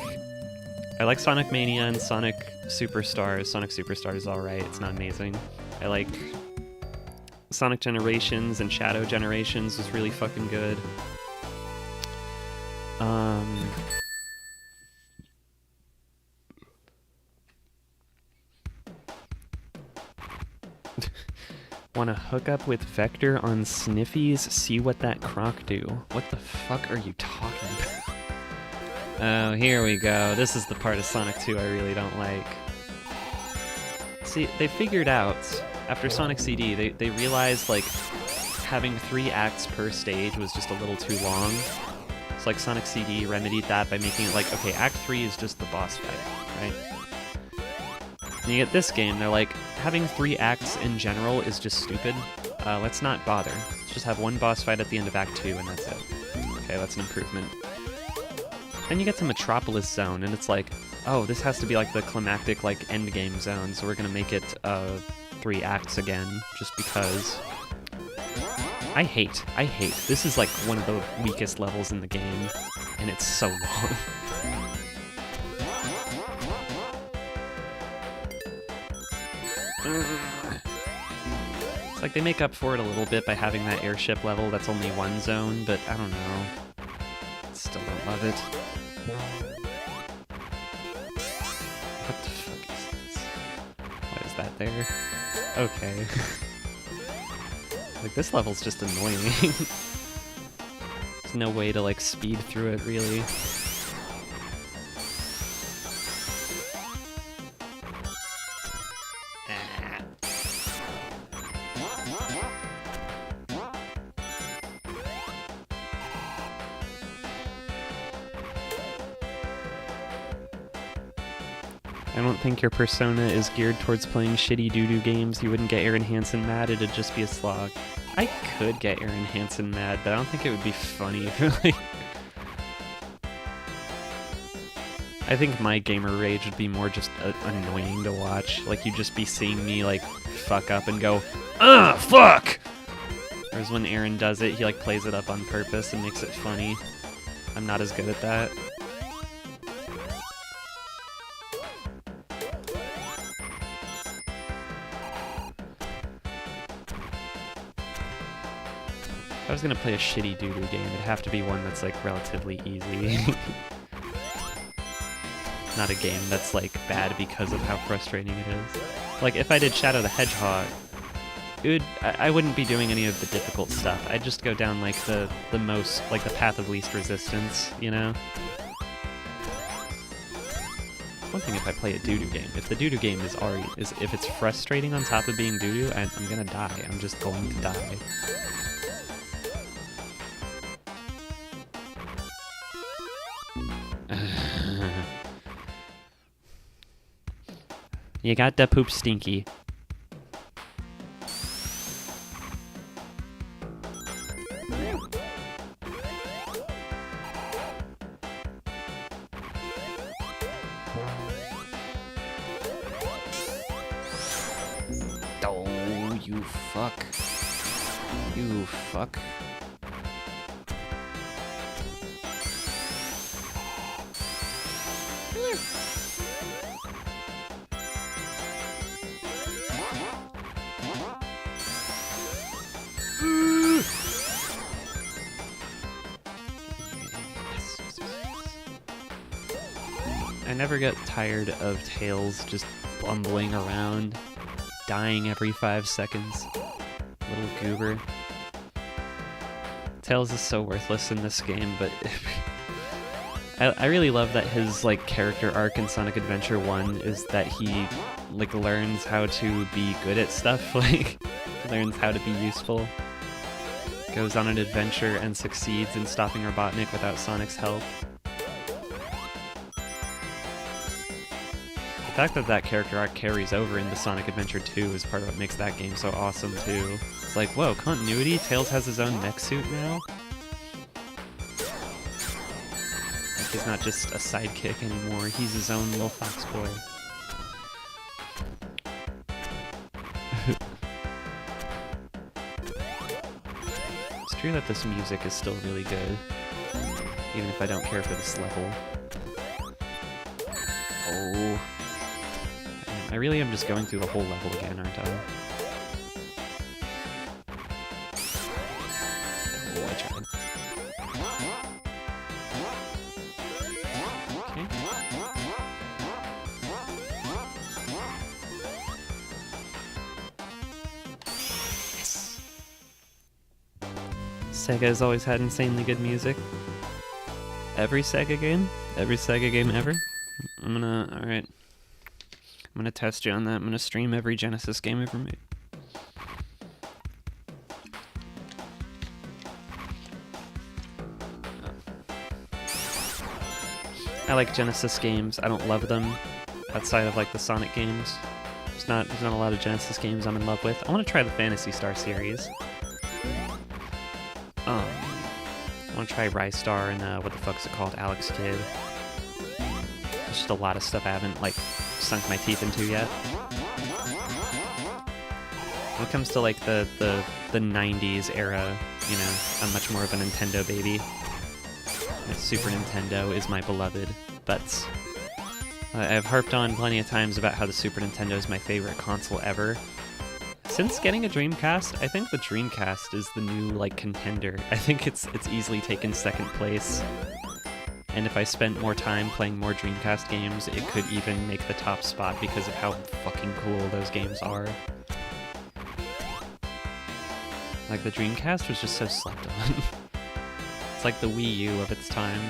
Sonic Mania and Sonic Superstars. Sonic Superstars is alright, it's not amazing. I like Sonic Generations, and Shadow Generations was really fucking good. Wanna hook up with Vector on Sniffies? See what that croc do. What the fuck are you talking about? Oh, here we go. This is the part of Sonic 2 I really don't like. See, they figured out, after Sonic CD, they realized, like, having 3 acts per stage was just a little too long. So, like, Sonic CD remedied that by making it like, okay, Act 3 is just the boss fight, right? And you get this game, they're like, having 3 acts in general is just stupid. Let's not bother. Let's just have 1 boss fight at the end of Act 2 and that's it. Okay, that's an improvement. Then you get to Metropolis Zone, and it's like, oh, this has to be like the climactic, like, endgame zone, so we're gonna make it 3 acts again, just because. I hate. This is like one of the weakest levels in the game, and it's so long. It's like they make up for it a little bit by having that airship level that's only 1 zone, but I don't know. Still don't love it. What the fuck is this? Why is that there? Okay. Like, this level's just annoying. There's no way to, like, speed through it, really. I don't think your persona is geared towards playing shitty doo-doo games. You wouldn't get Aaron Hansen mad, it'd just be a slog. I could get Aaron Hansen mad, but I don't think it would be funny, really. I think my gamer rage would be more just annoying to watch. Like, you'd just be seeing me, like, fuck up and go, ugh, fuck! Whereas when Aaron does it, he, like, plays it up on purpose and makes it funny. I'm not as good at that. If I was gonna play a shitty doo-doo game, it'd have to be one that's, like, relatively easy. Not a game that's, like, bad because of how frustrating it is. Like, if I did Shadow the Hedgehog, I wouldn't be doing any of the difficult stuff. I'd just go down, like, the most, like, the path of least resistance, you know? One thing if I play a doo-doo game. If the doo-doo game is already, if it's frustrating on top of being doo-doo, I'm gonna die. I'm just going to die. You got the poop stinky. Oh, you fuck. You fuck. I never get tired of Tails just bumbling around, dying every 5 seconds. Little goober. Tails is so worthless in this game, but I really love that his like character arc in Sonic Adventure 1 is that he like learns how to be good at stuff, like learns how to be useful. Goes on an adventure and succeeds in stopping Robotnik without Sonic's help. The fact that that character arc carries over into Sonic Adventure 2 is part of what makes that game so awesome too. It's like, whoa, continuity? Tails has his own mech suit now? Like he's not just a sidekick anymore, he's his own little fox boy. It's true that this music is still really good, even if I don't care for this level. Oh. I really am just going through the whole level again, aren't I? Oh, I tried. Okay. Yes! Sega has always had insanely good music. Every Sega game? Every Sega game ever? Alright. I'm gonna test you on that. I'm gonna stream every Genesis game ever made. I like Genesis games. I don't love them outside of like the Sonic games. There's not a lot of Genesis games I'm in love with. I want to try the Phantasy Star series. I want to try Rise Star and what the fuck is it called? Alex Kidd. There's just a lot of stuff I haven't like sunk my teeth into yet. When it comes to like the 90s era, you know, I'm much more of a Nintendo baby. My Super Nintendo is my beloved, but I've harped on plenty of times about how the Super Nintendo is my favorite console ever. Since getting a Dreamcast, I think the Dreamcast is the new like contender. I think it's easily taken second place. And if I spent more time playing more Dreamcast games, it could even make the top spot because of how fucking cool those games are. Like, the Dreamcast was just so slept on. It's like the Wii U of its time.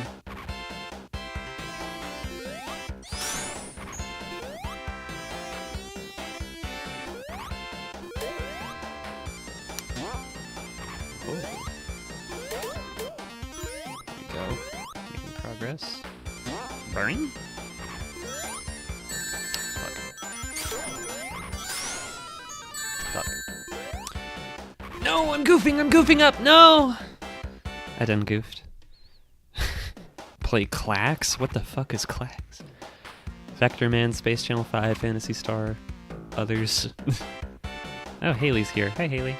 Burn? Fuck. No, I'm goofing up, no! I done goofed. Play Clax? What the fuck is Clax? Vector Man, Space Channel 5, Phantasy Star, others. Oh, Haley's here. Hi, Haley.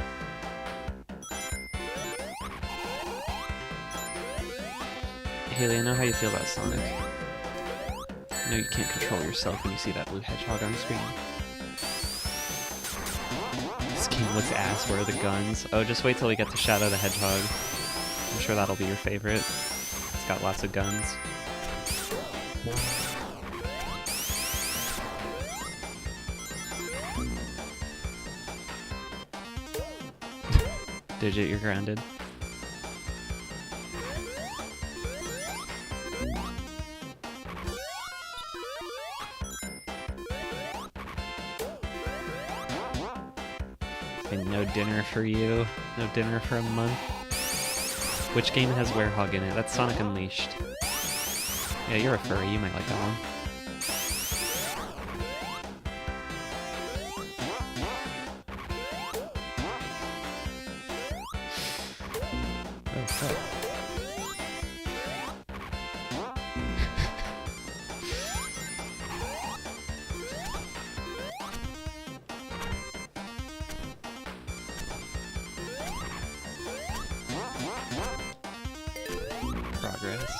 Haley, I know how you feel about Sonic. I know you can't control yourself when you see that blue hedgehog on screen. This game looks ass. Where are the guns? Oh, just wait till we get to Shadow the Hedgehog. I'm sure that'll be your favorite. It's got lots of guns. Digit, you're grounded. No dinner for you. No dinner for a month. Which game has Werehog in it? That's Sonic Unleashed. Yeah, you're a furry. You might like that one. Oh, fuck. Progress.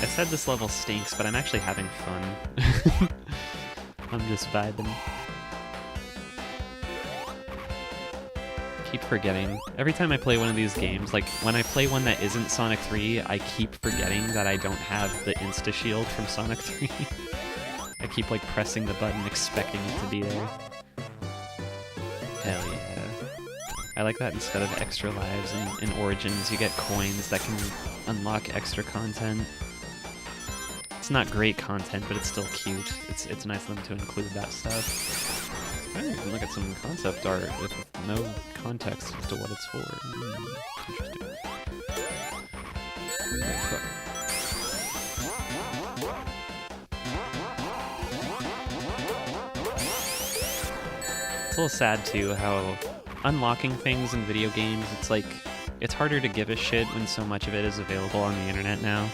I said this level stinks, but I'm actually having fun. I'm just vibing. Keep forgetting. Every time I play one of these games, like when I play one that isn't Sonic 3, I keep forgetting that I don't have the insta-shield from Sonic 3. I keep like pressing the button expecting it to be there. Hell yeah. I like that instead of extra lives in Origins, you get coins that can unlock extra content. It's not great content, but it's still cute. It's nice of them to include that stuff. I didn't even look at some concept art with no context as to what it's for. Interesting. Oh, fuck. It's a little sad too how unlocking things in video games, it's like, it's harder to give a shit when so much of it is available on the internet now.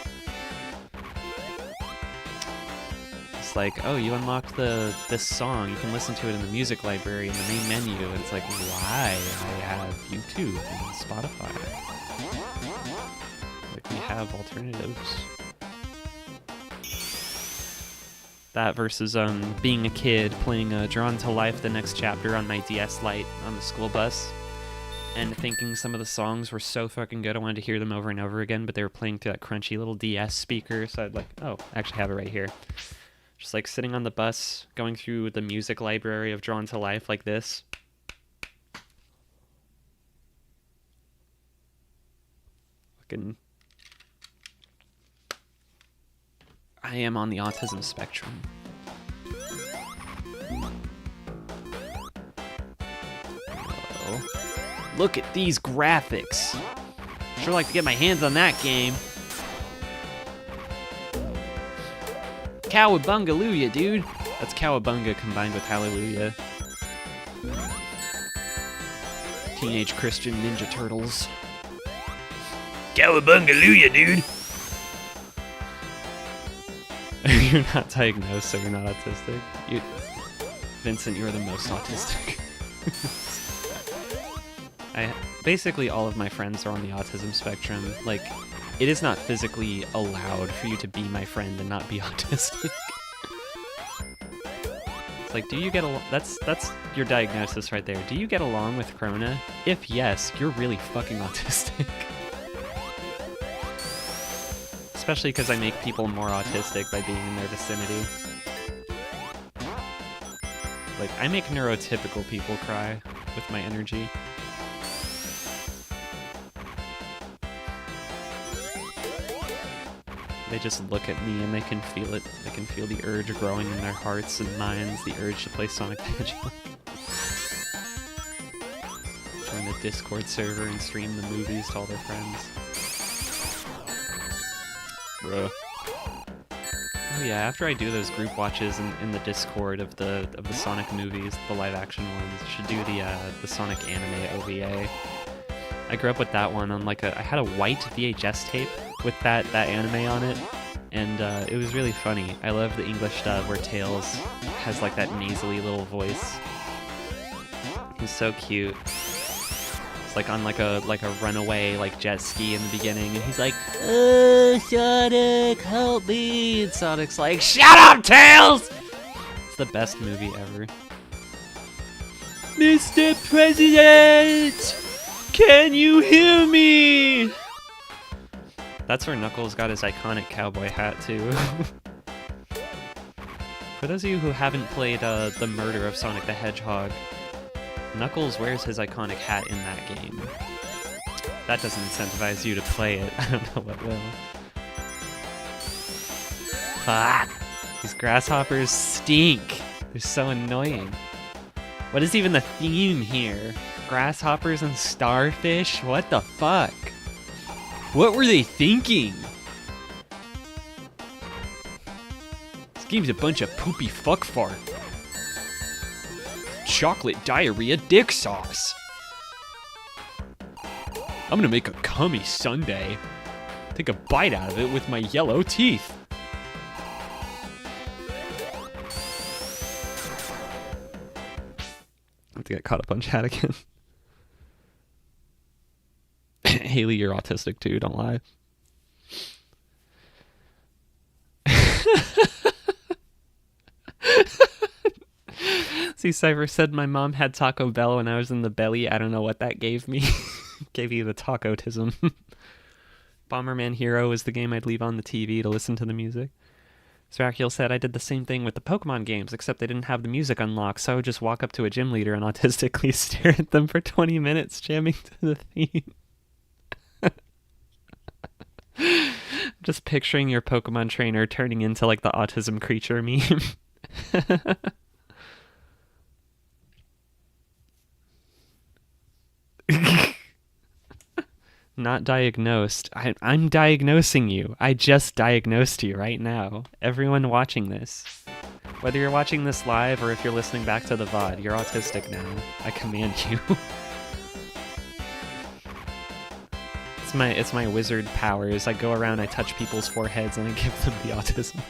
It's like, oh, you unlocked this song, you can listen to it in the music library in the main menu, and it's like, why? I have YouTube and Spotify. Like, we have alternatives. That versus being a kid playing Drawn to Life the next chapter on my DS Lite on the school bus and thinking some of the songs were so fucking good I wanted to hear them over and over again, but they were playing through that crunchy little DS speaker, so I'd like, oh, I actually have it right here. Just like sitting on the bus going through the music library of Drawn to Life like this. Fucking... I am on the autism spectrum. Oh. Look at these graphics. Sure like to get my hands on that game. Cowabungalooya, dude. That's Cowabunga combined with Hallelujah. Teenage Christian Ninja Turtles. Cowabungalooya, dude. You're not diagnosed, so you're not autistic. Vincent, you're the most autistic. Basically, all of my friends are on the autism spectrum. Like, it is not physically allowed for you to be my friend and not be autistic. It's like, do you get along? That's your diagnosis right there. Do you get along with Corona? If yes, you're really fucking autistic. Especially because I make people more autistic by being in their vicinity. Like, I make neurotypical people cry with my energy. They just look at me and they can feel it. They can feel the urge growing in their hearts and minds, the urge to play Sonic the Hedgehog. Join the Discord server and stream the movies to all their friends. Bruh. Oh yeah, after I do those group watches in the Discord of the Sonic movies, the live action ones, I should do the Sonic anime OVA. I grew up with that one on I had a white VHS tape with that anime on it, and it was really funny. I love the English dub where Tails has like that nasally little voice. He's so cute. Like on like a runaway like jet ski in the beginning, and he's like, Sonic, help me! And Sonic's like, shut up, Tails! It's the best movie ever. Mr. President, can you hear me? That's where Knuckles got his iconic cowboy hat too. For those of you who haven't played The Murder of Sonic the Hedgehog, Knuckles wears his iconic hat in that game. That doesn't incentivize you to play it. I don't know what will. Fuck! These grasshoppers stink. They're so annoying. What is even the theme here? Grasshoppers and starfish? What the fuck? What were they thinking? This game's a bunch of poopy fuck fart. Chocolate diarrhea dick sauce. I'm gonna make a cummy sundae. Take a bite out of it with my yellow teeth. I have to get caught up on chat again. Haley, you're autistic too, don't lie. See, Cypher said my mom had Taco Bell when I was in the belly. I don't know what that gave me. Gave you the taco-tism. Bomberman Hero is the game I'd leave on the TV to listen to the music. Zrakiel said, I did the same thing with the Pokemon games, except they didn't have the music unlocked, so I would just walk up to a gym leader and autistically stare at them for 20 minutes, jamming to the theme. Just picturing your Pokemon trainer turning into like the autism creature meme. Not diagnosed. I'm diagnosing you. I just diagnosed you right now. Everyone watching this. Whether you're watching this live or if you're listening back to the VOD, you're autistic now. I command you. It's my wizard powers. I go around, I touch people's foreheads, and I give them the autism.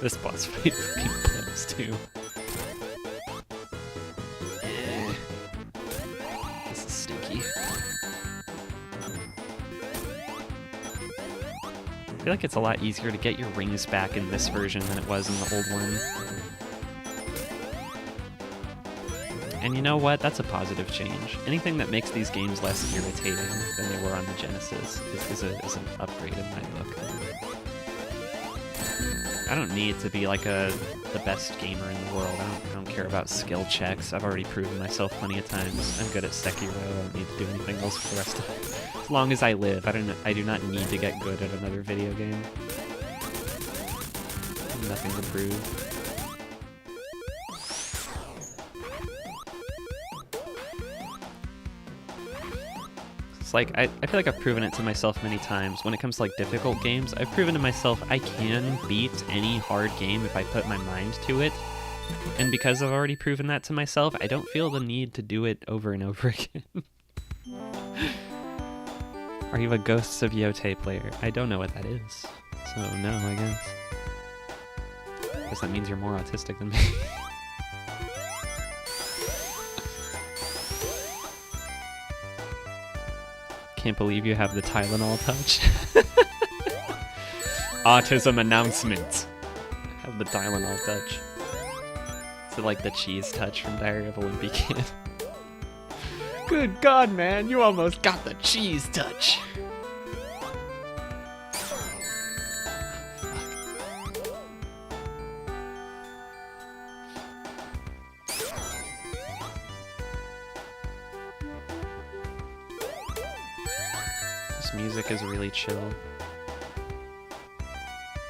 This boss fight freaking blows too. This is stinky. I feel like it's a lot easier to get your rings back in this version than it was in the old one. And you know what? That's a positive change. Anything that makes these games less irritating than they were on the Genesis is an upgrade in my book. I don't need to be like the best gamer in the world. I don't care about skill checks. I've already proven myself plenty of times. I'm good at Sekiro. I don't need to do anything else for the rest of it. As long as I live, I do not need to get good at another video game. Nothing to prove. Like, I feel like I've proven it to myself many times. When it comes to like difficult games, I've proven to myself I can beat any hard game if I put my mind to it. And because I've already proven that to myself, I don't feel the need to do it over and over again. Are you a Ghosts of Yotei player? I don't know what that is. So no, I guess. I guess that means you're more autistic than me. Can't believe you have the Tylenol touch. Autism announcement. Have the Tylenol touch. Is it like the cheese touch from Diary of a Wimpy Kid? Good God, man, you almost got the cheese touch. Music is really chill.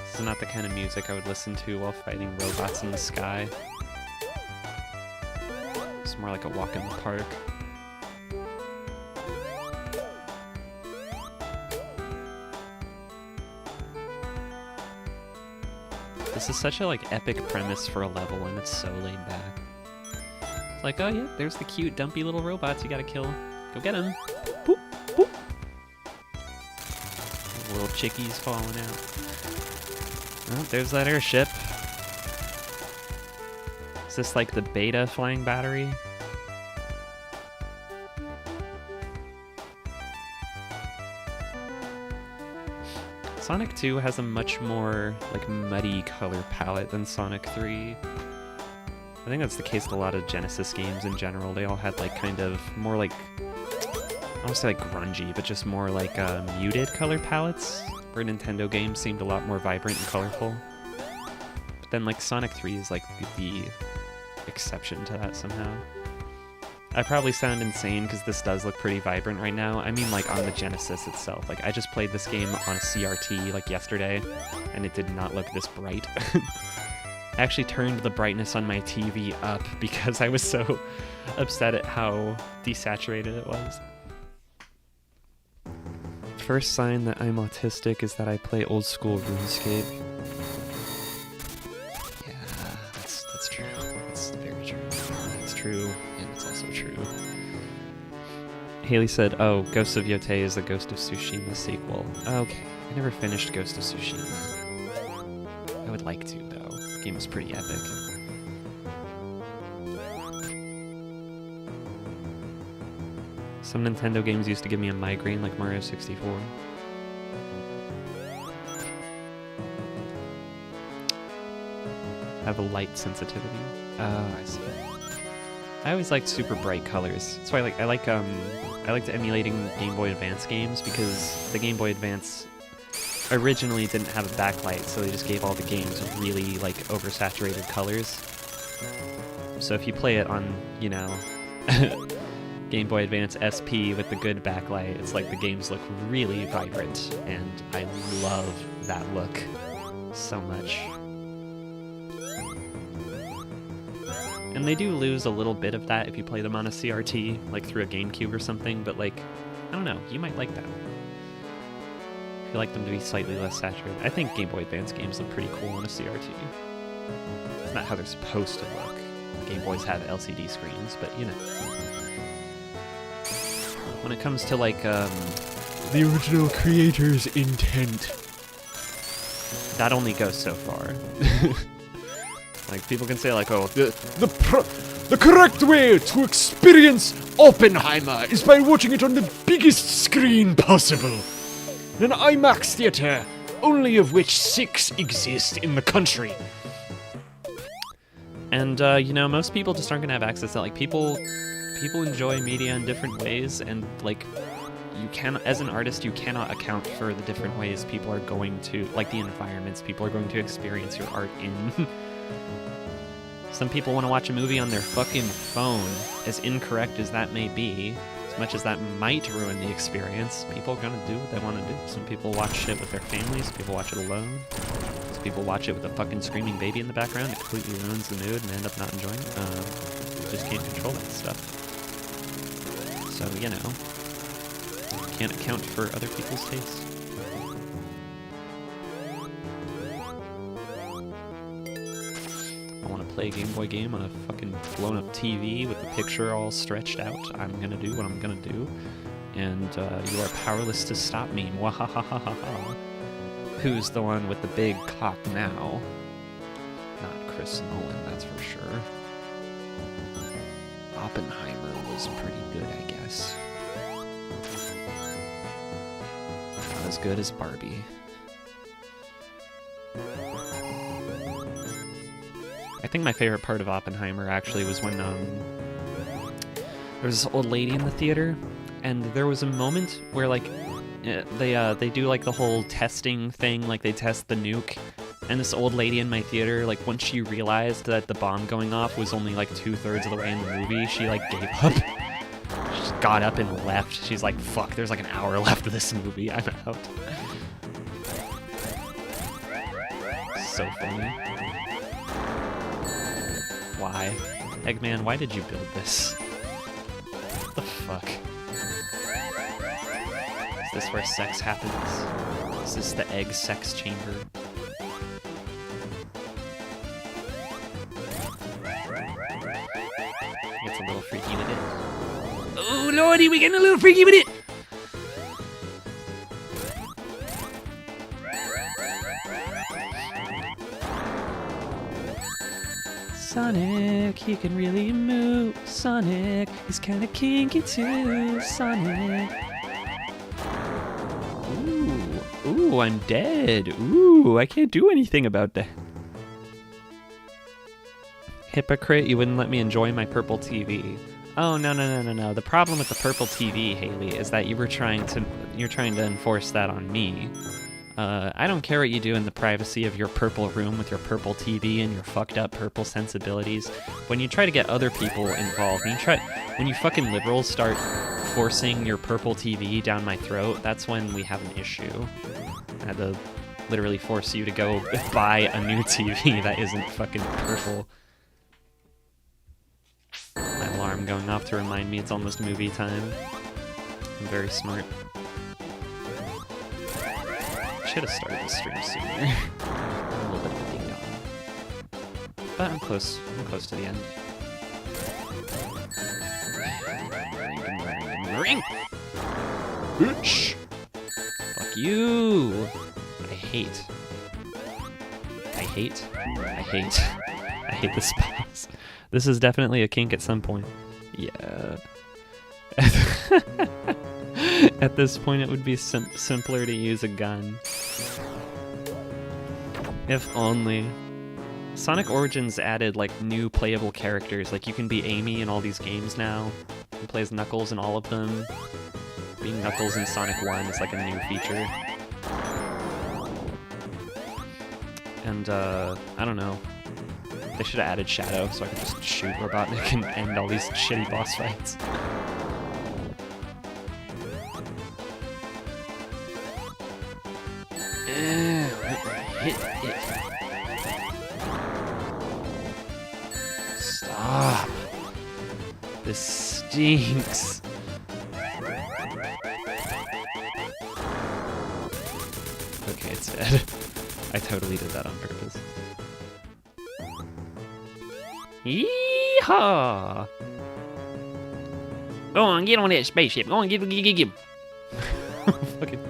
This is not the kind of music I would listen to while fighting robots in the sky. It's more like a walk in the park. This is such a like epic premise for a level, and it's so laid back. It's like, oh yeah, there's the cute dumpy little robots you gotta kill. Go get them. Boop, boop. Little chickies falling out. Oh, there's that airship. Is this like the beta flying battery? Sonic 2 has a much more like muddy color palette than Sonic 3. I think that's the case with a lot of Genesis games in general. They all had like kind of more like, I don't say like grungy, but just more like muted color palettes, where Nintendo games seemed a lot more vibrant and colorful. But then like Sonic 3 is like the exception to that somehow. I probably sound insane because this does look pretty vibrant right now. I mean like on the Genesis itself. Like I just played this game on a CRT like yesterday, and it did not look this bright. I actually turned the brightness on my TV up because I was so upset at how desaturated it was. First sign that I'm autistic is that I play old school RuneScape. Yeah, that's true. That's very true. That's true, and it's also true. Haley said, oh, Ghost of Yotei is the Ghost of Tsushima sequel. Okay, I never finished Ghost of Tsushima. I would like to, though. The game was pretty epic. Some Nintendo games used to give me a migraine, like Mario 64. I have a light sensitivity. Oh, I see. I always liked super bright colors. That's why I liked emulating Game Boy Advance games, because the Game Boy Advance originally didn't have a backlight, so they just gave all the games really, like, oversaturated colors. So if you play it on, you know, Game Boy Advance SP with the good backlight, it's like the games look really vibrant, and I love that look so much. And they do lose a little bit of that if you play them on a CRT, like through a GameCube or something, but like, I don't know, you might like that. If you like them to be slightly less saturated. I think Game Boy Advance games look pretty cool on a CRT. It's not how they're supposed to look. Game Boys have LCD screens, but you know. When it comes to like, the original creator's intent, that only goes so far. Like, people can say like, oh, the correct way to experience Oppenheimer is by watching it on the biggest screen possible. An IMAX theater, only of which 6 exist in the country. And, you know, most people just aren't gonna have access to, like, people enjoy media in different ways, and, like, you can, as an artist, you cannot account for the different ways people are going to, like, the environments people are going to experience your art in. Some people want to watch a movie on their fucking phone, as incorrect as that may be. As much as that might ruin the experience, people are gonna do what they want to do. Some people watch shit with their families, people watch it alone. Some people watch it with a fucking screaming baby in the background. It completely ruins the mood and end up not enjoying it. You just can't control that stuff. So, you know, can't account for other people's tastes. Play a Game Boy game on a fucking blown up TV with the picture all stretched out. I'm gonna do what I'm gonna do, and you are powerless to stop me. Wahahaha. Who's the one with the big cock now? Not Chris Nolan, that's for sure. Oppenheimer was pretty good, I guess. Not as good as Barbie. I think my favorite part of Oppenheimer actually was when there was this old lady in the theater, and there was a moment where like they do like the whole testing thing, like they test the nuke, and this old lady in my theater, like once she realized that the bomb going off was only like 2/3 of the way in the movie, she like gave up. She just got up and left. She's like, fuck, there's like an hour left of this movie, I'm out. So funny. Why? Eggman, why did you build this? What the fuck? Is this where sex happens? Is this the egg sex chamber? Gets a little freaky with it. Oh lordy, we getting a little freaky with it! Sonic, he can really move. Sonic, he's kinda kinky too. Sonic. Ooh, I'm dead. Ooh, I can't do anything about that. Hypocrite, you wouldn't let me enjoy my purple TV. Oh, no. The problem with the purple TV, Haley, is that you're trying to enforce that on me. I don't care what you do in the privacy of your purple room with your purple TV and your fucked up purple sensibilities. When you try to get other people involved, when you fucking liberals start forcing your purple TV down my throat, that's when we have an issue. I had to literally force you to go buy a new TV that isn't fucking purple. My alarm going off to remind me it's almost movie time. I'm very smart. Should have started the stream sooner. A little bit of a ding dong. But I'm close to the end. Ring! Bitch! Fuck you! I hate this boss. This is definitely a kink at some point. Yeah. At this point, it would be simpler to use a gun. If only. Sonic Origins added, like, new playable characters. Like, you can be Amy in all these games now. You can play as Knuckles in all of them. Being Knuckles in Sonic 1 is, like, a new feature. And, I don't know. They should have added Shadow so I could just shoot Robotnik and end all these shitty boss fights. Hit it. Stop. This stinks. Okay, it's dead. I totally did that on purpose. Yeehaw! Go on, get on that spaceship. Go on, get him. Fucking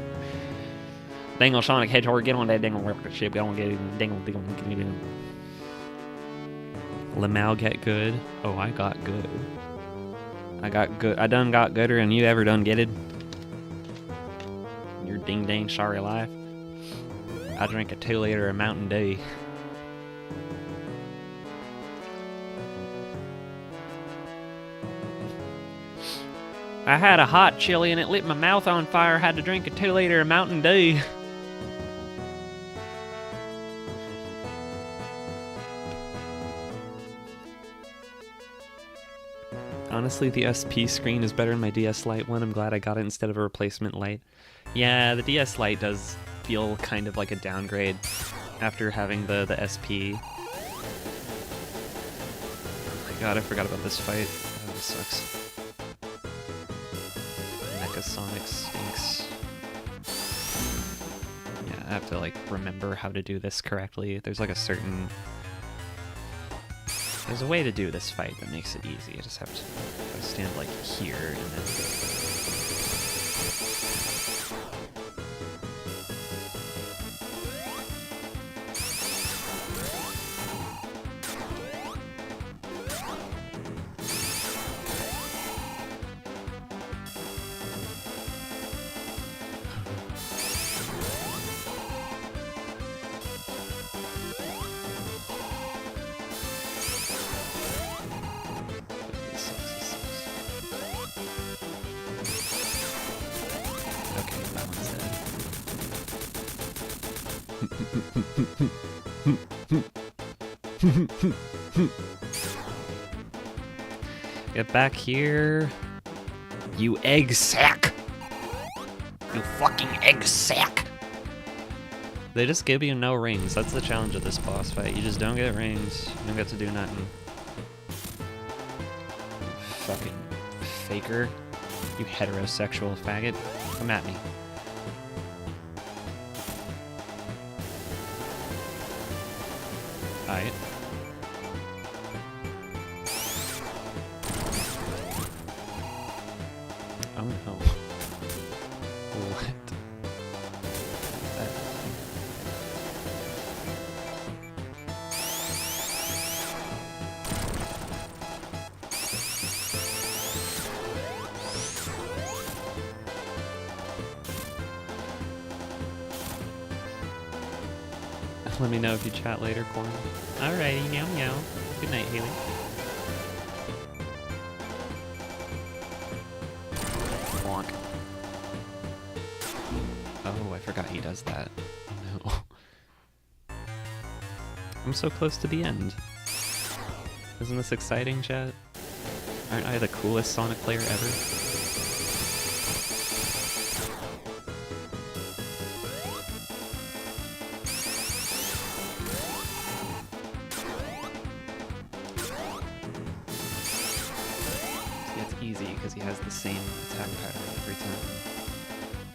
dangle Sonic Hedgehog, get on that dangle rocket ship. Go on, get him. Dangle. Meow get good. Oh, I got good. I done got gooder than you ever done getted. Your ding dang sorry life. I drank a 2-liter of Mountain Dew. I had a hot chili and it lit my mouth on fire. Had to drink a 2-liter of Mountain Dew. Honestly, the SP screen is better than my DS Lite one. I'm glad I got it instead of a replacement light. Yeah, the DS Lite does feel kind of like a downgrade after having the SP. Oh my god, I forgot about this fight. Oh, this sucks. Mecha Sonic stinks. Yeah, I have to like remember how to do this correctly. There's like a certain... There's a way to do this fight that makes it easy. I just have to stand like here and then... Get back here, you egg sack! You fucking egg sack! They just give you no rings. That's the challenge of this boss fight. You just don't get rings. You don't get to do nothing. You fucking faker. You heterosexual faggot. Come at me. Alright. Oh no. What? Let me know if you chat later, Corn. Alrighty, meow meow. Good night, Haley. Bonk. Oh, I forgot he does that. Oh no. I'm so close to the end. Isn't this exciting, chat? Aren't I the coolest Sonic player ever? Easy because he has the same attack pattern every time.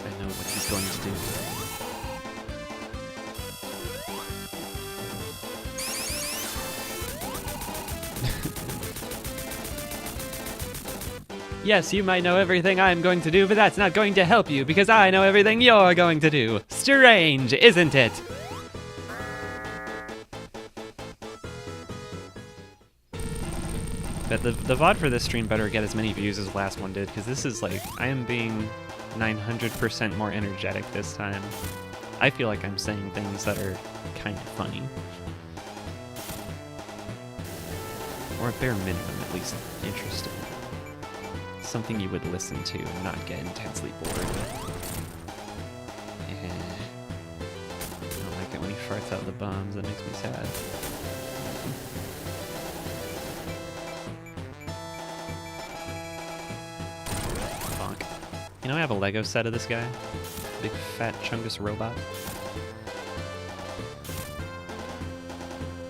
I know what he's going to do. Yes, you might know everything I'm going to do, but that's not going to help you because I know everything you're going to do. Strange, isn't it? But the VOD for this stream better get as many views as the last one did, because this is like, I am being 900% more energetic this time. I feel like I'm saying things that are kind of funny. Or at bare minimum, at least interesting. Something you would listen to and not get intensely bored. I don't like it when he farts out the bombs. That makes me sad. Bonk. You know, I have a Lego set of this guy. Big fat chungus robot.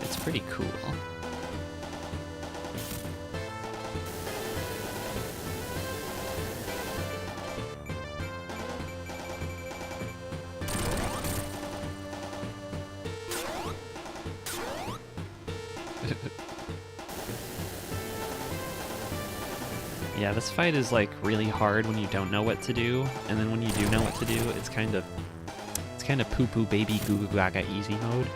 It's pretty cool. Yeah, this fight is like really hard when you don't know what to do, and then when you do know what to do, it's kind of poo poo baby goo goo gaga easy mode.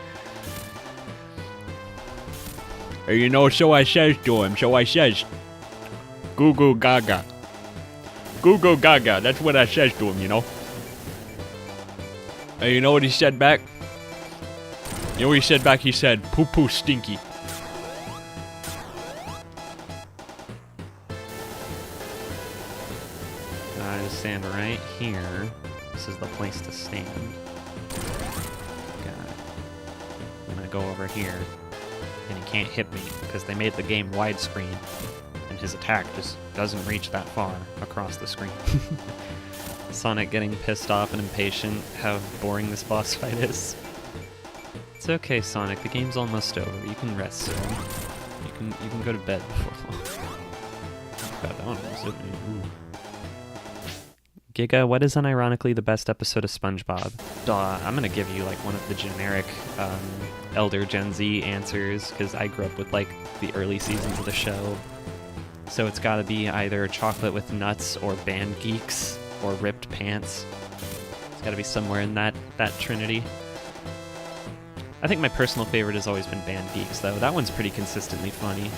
You know, so I says to him, so I says, goo goo gaga. Goo goo gaga, that's what I says to him, you know. And you know what he said back? You know what he said back? He said, poo poo stinky. I just stand right here. This is the place to stand. I'm gonna go over here. And he can't hit me because they made the game widescreen and his attack just doesn't reach that far across the screen. Sonic getting pissed off and impatient how boring this boss fight is. It's okay, Sonic, the game's almost over. You can rest soon. You can go to bed before long. God, that one almost hit me. Ooh. Giga, what is unironically the best episode of SpongeBob? Duh, I'm gonna give you like one of the generic Elder Gen Z answers, because I grew up with like the early seasons of the show. So it's gotta be either Chocolate with Nuts or Band Geeks or Ripped Pants. It's gotta be somewhere in that trinity. I think my personal favorite has always been Band Geeks, though. That one's pretty consistently funny.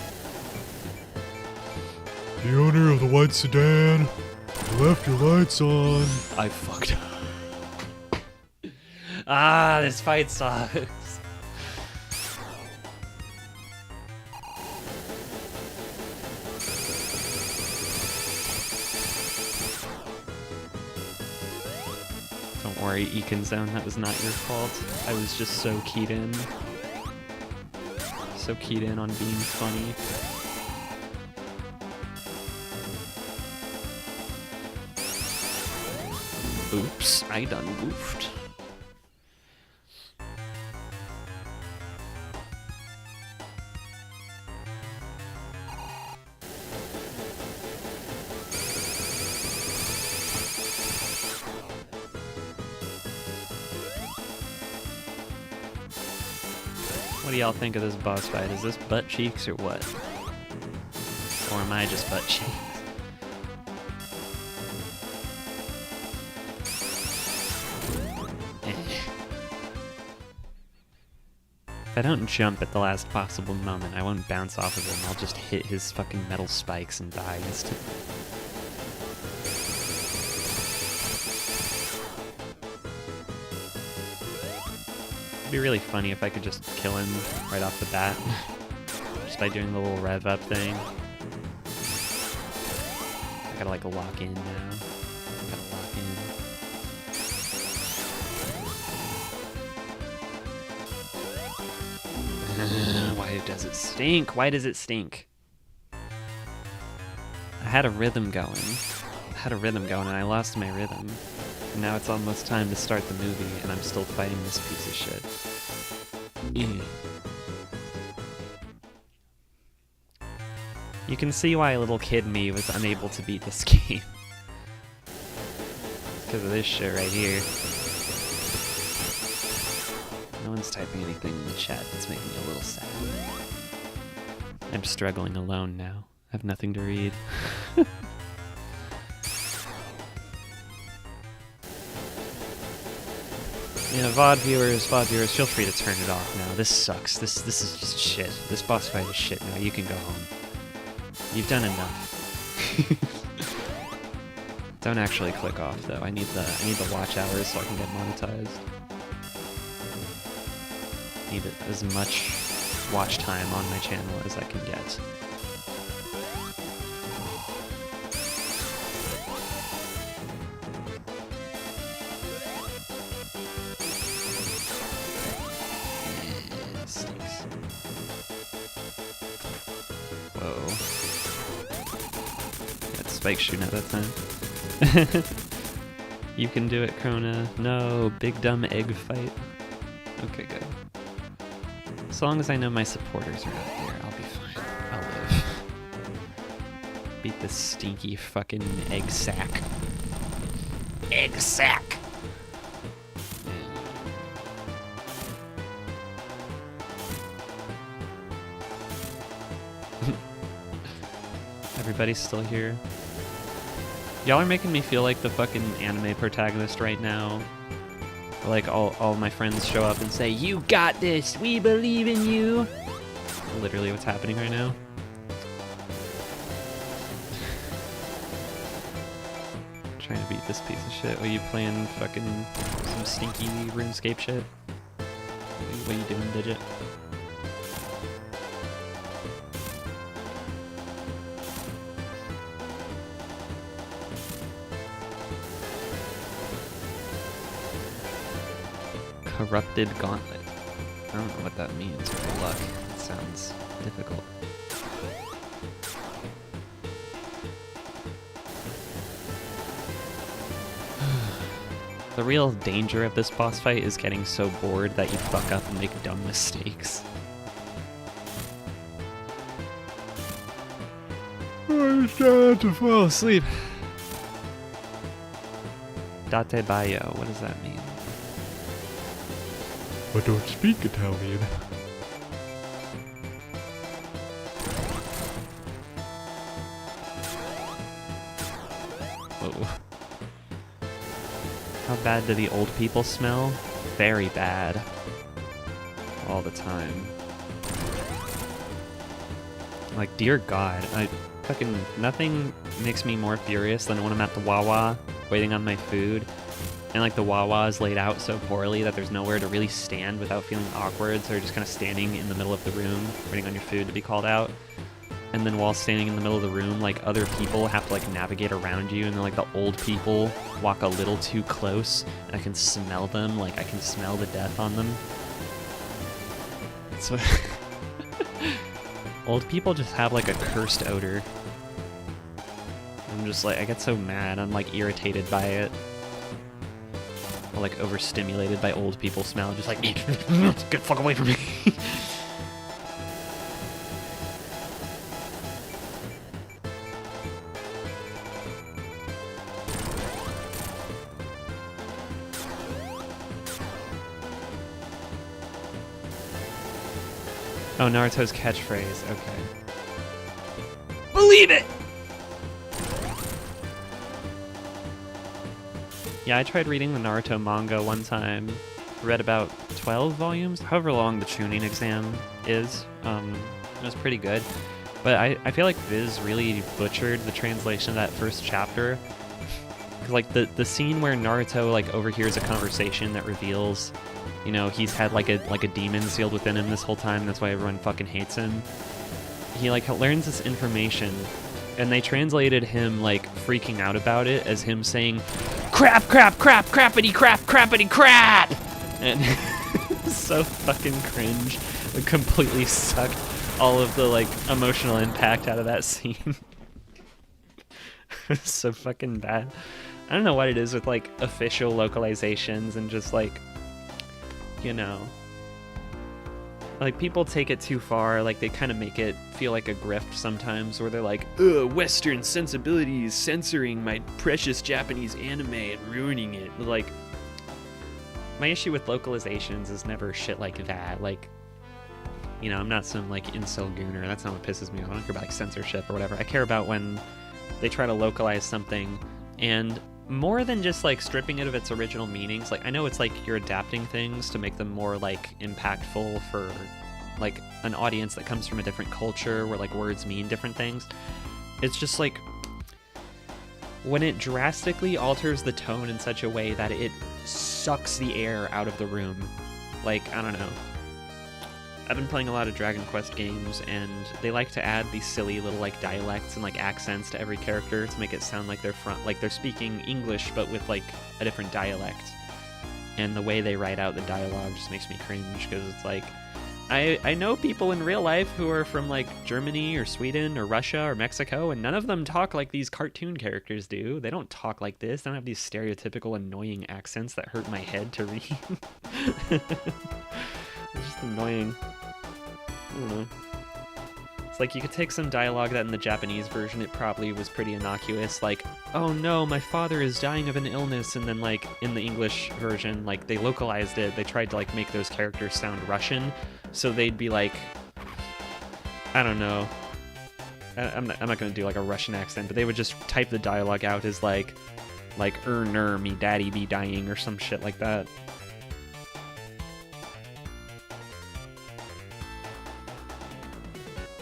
The owner of the white sedan left your lights on. I fucked up. Ah, this fight sucks. Don't worry, Ekin Zone, that was not your fault. I was just so keyed in. So keyed in on being funny. Oops, I done goofed. What do y'all think of this boss fight? Is this butt cheeks or what? Or am I just butt cheeks? If I don't jump at the last possible moment, I won't bounce off of him. I'll just hit his fucking metal spikes and die instantly. It'd be really funny if I could just kill him right off the bat. Just by doing the little rev up thing. I gotta like lock in now. I gotta lock in. Why does it stink? Why does it stink? I had a rhythm going. And I lost my rhythm. And now it's almost time to start the movie, and I'm still fighting this piece of shit. Ew. You can see why little kid me was unable to beat this game. Because of this shit right here. No one's typing anything in the chat. That's making me a little sad. I'm struggling alone now. I have nothing to read. Yeah, VOD viewers, feel free to turn it off now. This sucks. This is just shit. This boss fight is shit now. You can go home. You've done enough. Don't actually click off though. I need the watch hours so I can get monetized. Need as much watch time on my channel as I can get. Spike shooting at that time. You can do it, Krona. No, big dumb egg fight. Okay, good. As long as I know my supporters are out there, I'll be fine. I'll live. Beat this stinky fucking egg sack. Egg sack! Everybody's still here. Y'all are making me feel like the fucking anime protagonist right now. Like all my friends show up and say, "You got this, we believe in you." Literally what's happening right now. Trying to beat this piece of shit while you playing fucking some stinky RuneScape shit. What are you doing, Digit? Corrupted Gauntlet. I don't know what that means. Good luck. It sounds difficult. The real danger of this boss fight is getting so bored that you fuck up and make dumb mistakes. I'm starting to fall asleep. Date Bayo, what does that mean? I don't speak Italian. Whoa. How bad do the old people smell? Very bad. All the time. Like, dear God, nothing makes me more furious than when I'm at the Wawa waiting on my food, and like the Wawa is laid out so poorly that there's nowhere to really stand without feeling awkward, so you're just kind of standing in the middle of the room waiting on your food to be called out. And then while standing in the middle of the room, like other people have to like navigate around you, and then like the old people walk a little too close, and I can smell them, like I can smell the death on them. So old people just have like a cursed odor. I'm just like, I get so mad, I'm like irritated by it. Or like overstimulated by old people smell, just like, get the fuck away from me. Oh, Naruto's catchphrase, okay. Believe it! Yeah, I tried reading the Naruto manga one time. Read about 12 volumes, however long the Chunin exam is. It was pretty good. But I feel like Viz really butchered the translation of that first chapter. Cause like the scene where Naruto like overhears a conversation that reveals, you know, he's had like a demon sealed within him this whole time, that's why everyone fucking hates him. He like learns this information, and they translated him like freaking out about it as him saying, "Crap, crap, crap, crappity crap, crappity crap!" And so fucking cringe. It completely sucked all of the like emotional impact out of that scene. It's so fucking bad. I don't know what it is with like official localizations and just like, you know, like people take it too far. Like they kind of make it feel like a grift sometimes, where they're like, "Ugh, Western sensibilities censoring my precious Japanese anime and ruining it." Like, my issue with localizations is never shit like that. Like, you know, I'm not some like incel gooner. That's not what pisses me off. I don't care about like censorship or whatever. I care about when they try to localize something, and more than just like stripping it of its original meanings. Like, I know it's like you're adapting things to make them more like impactful for like an audience that comes from a different culture where like words mean different things. It's just like when it drastically alters the tone in such a way that it sucks the air out of the room. Like, I don't know. I've been playing a lot of Dragon Quest games, and they like to add these silly little like dialects and like accents to every character to make it sound like they're speaking English but with like a different dialect. And the way they write out the dialogue just makes me cringe, because it's like, I know people in real life who are from like Germany or Sweden or Russia or Mexico, and none of them talk like these cartoon characters do. They don't talk like this. They don't have these stereotypical annoying accents that hurt my head to read. It's just annoying. I don't know. It's like you could take some dialogue that in the Japanese version it probably was pretty innocuous, like, oh no, my father is dying of an illness, and then like in the English version, like they localized it, they tried to like make those characters sound Russian, so they'd be like, I don't know, I'm not gonna do like a Russian accent, but they would just type the dialogue out as like me daddy be dying or some shit like that.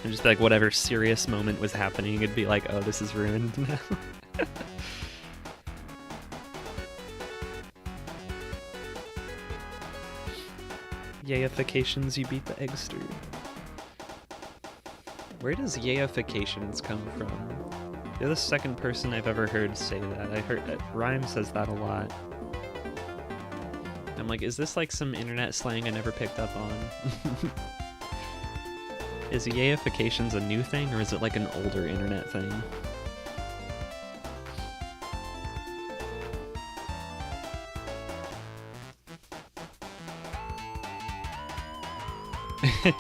And just like whatever serious moment was happening, it'd be like, oh, this is ruined now. Yayifications, you beat the eggster. Where does yayifications come from? You're the second person I've ever heard say that. I heard Rhyme says that a lot. I'm like, is this like some internet slang I never picked up on? Is yayifications a new thing, or is it like an older internet thing? I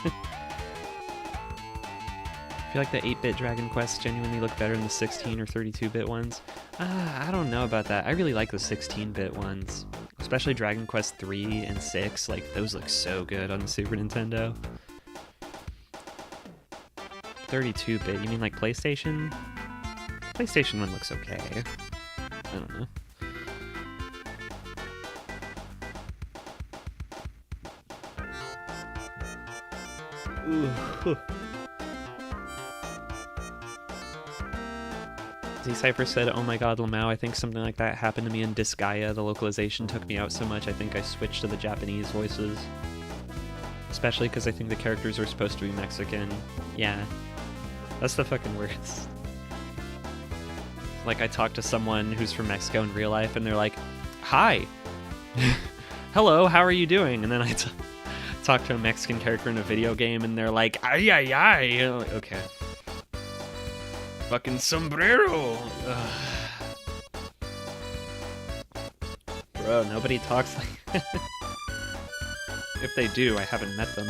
feel like the 8-bit Dragon Quest genuinely look better than the 16 or 32-bit ones. I don't know about that. I really like the 16-bit ones. Especially Dragon Quest 3 and 6, like those look so good on the Super Nintendo. 32-bit, you mean like PlayStation? PlayStation 1 looks okay. I don't know. Ooh. Z-Cypher said, oh my god, Lamau, I think something like that happened to me in Disgaea. The localization took me out so much, I think I switched to the Japanese voices. Especially because I think the characters are supposed to be Mexican. Yeah. That's the fucking worst. Like, I talk to someone who's from Mexico in real life, and they're like, hi! Hello, how are you doing? And then I talk to a Mexican character in a video game, and they're like, ay, ay, ay! You know, like, okay. Fucking sombrero! Ugh. Bro, nobody talks like If they do, I haven't met them.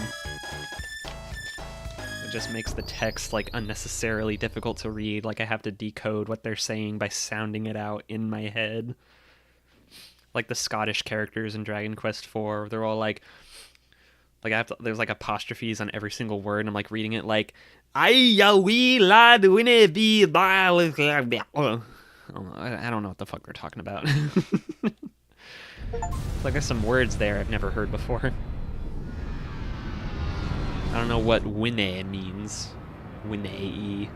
It just makes the text like unnecessarily difficult to read, like I have to decode what they're saying by sounding it out in my head. Like the Scottish characters in Dragon Quest IV, they're all like I have to, there's like apostrophes on every single word, and I'm like reading it like I don't know what the fuck they're talking about. Like there's some words there I've never heard before. I don't know what winne means. Winne.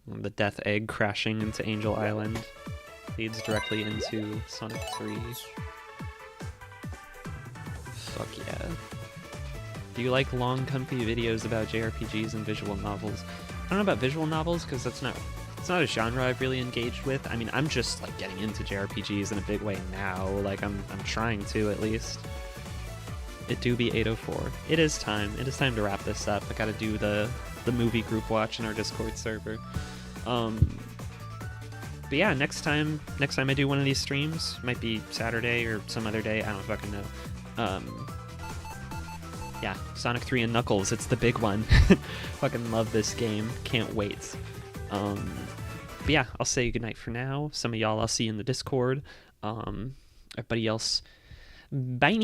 The death egg crashing into Angel Island leads directly into Sonic 3. Fuck yeah. Do you like long, comfy videos about JRPGs and visual novels? I don't know about visual novels because it's not a genre I've really engaged with. I mean, I'm just like getting into JRPGs in a big way now. Like I'm trying to at least. It do be 8:04. It is time. It is time to wrap this up. I gotta do the movie group watch in our Discord server. But yeah, next time I do one of these streams, might be Saturday or some other day. I don't fucking know. Yeah, Sonic 3 and Knuckles. It's the big one. Fucking love this game. Can't wait. But yeah, I'll say goodnight for now. Some of y'all I'll see in the Discord. Everybody else, bye.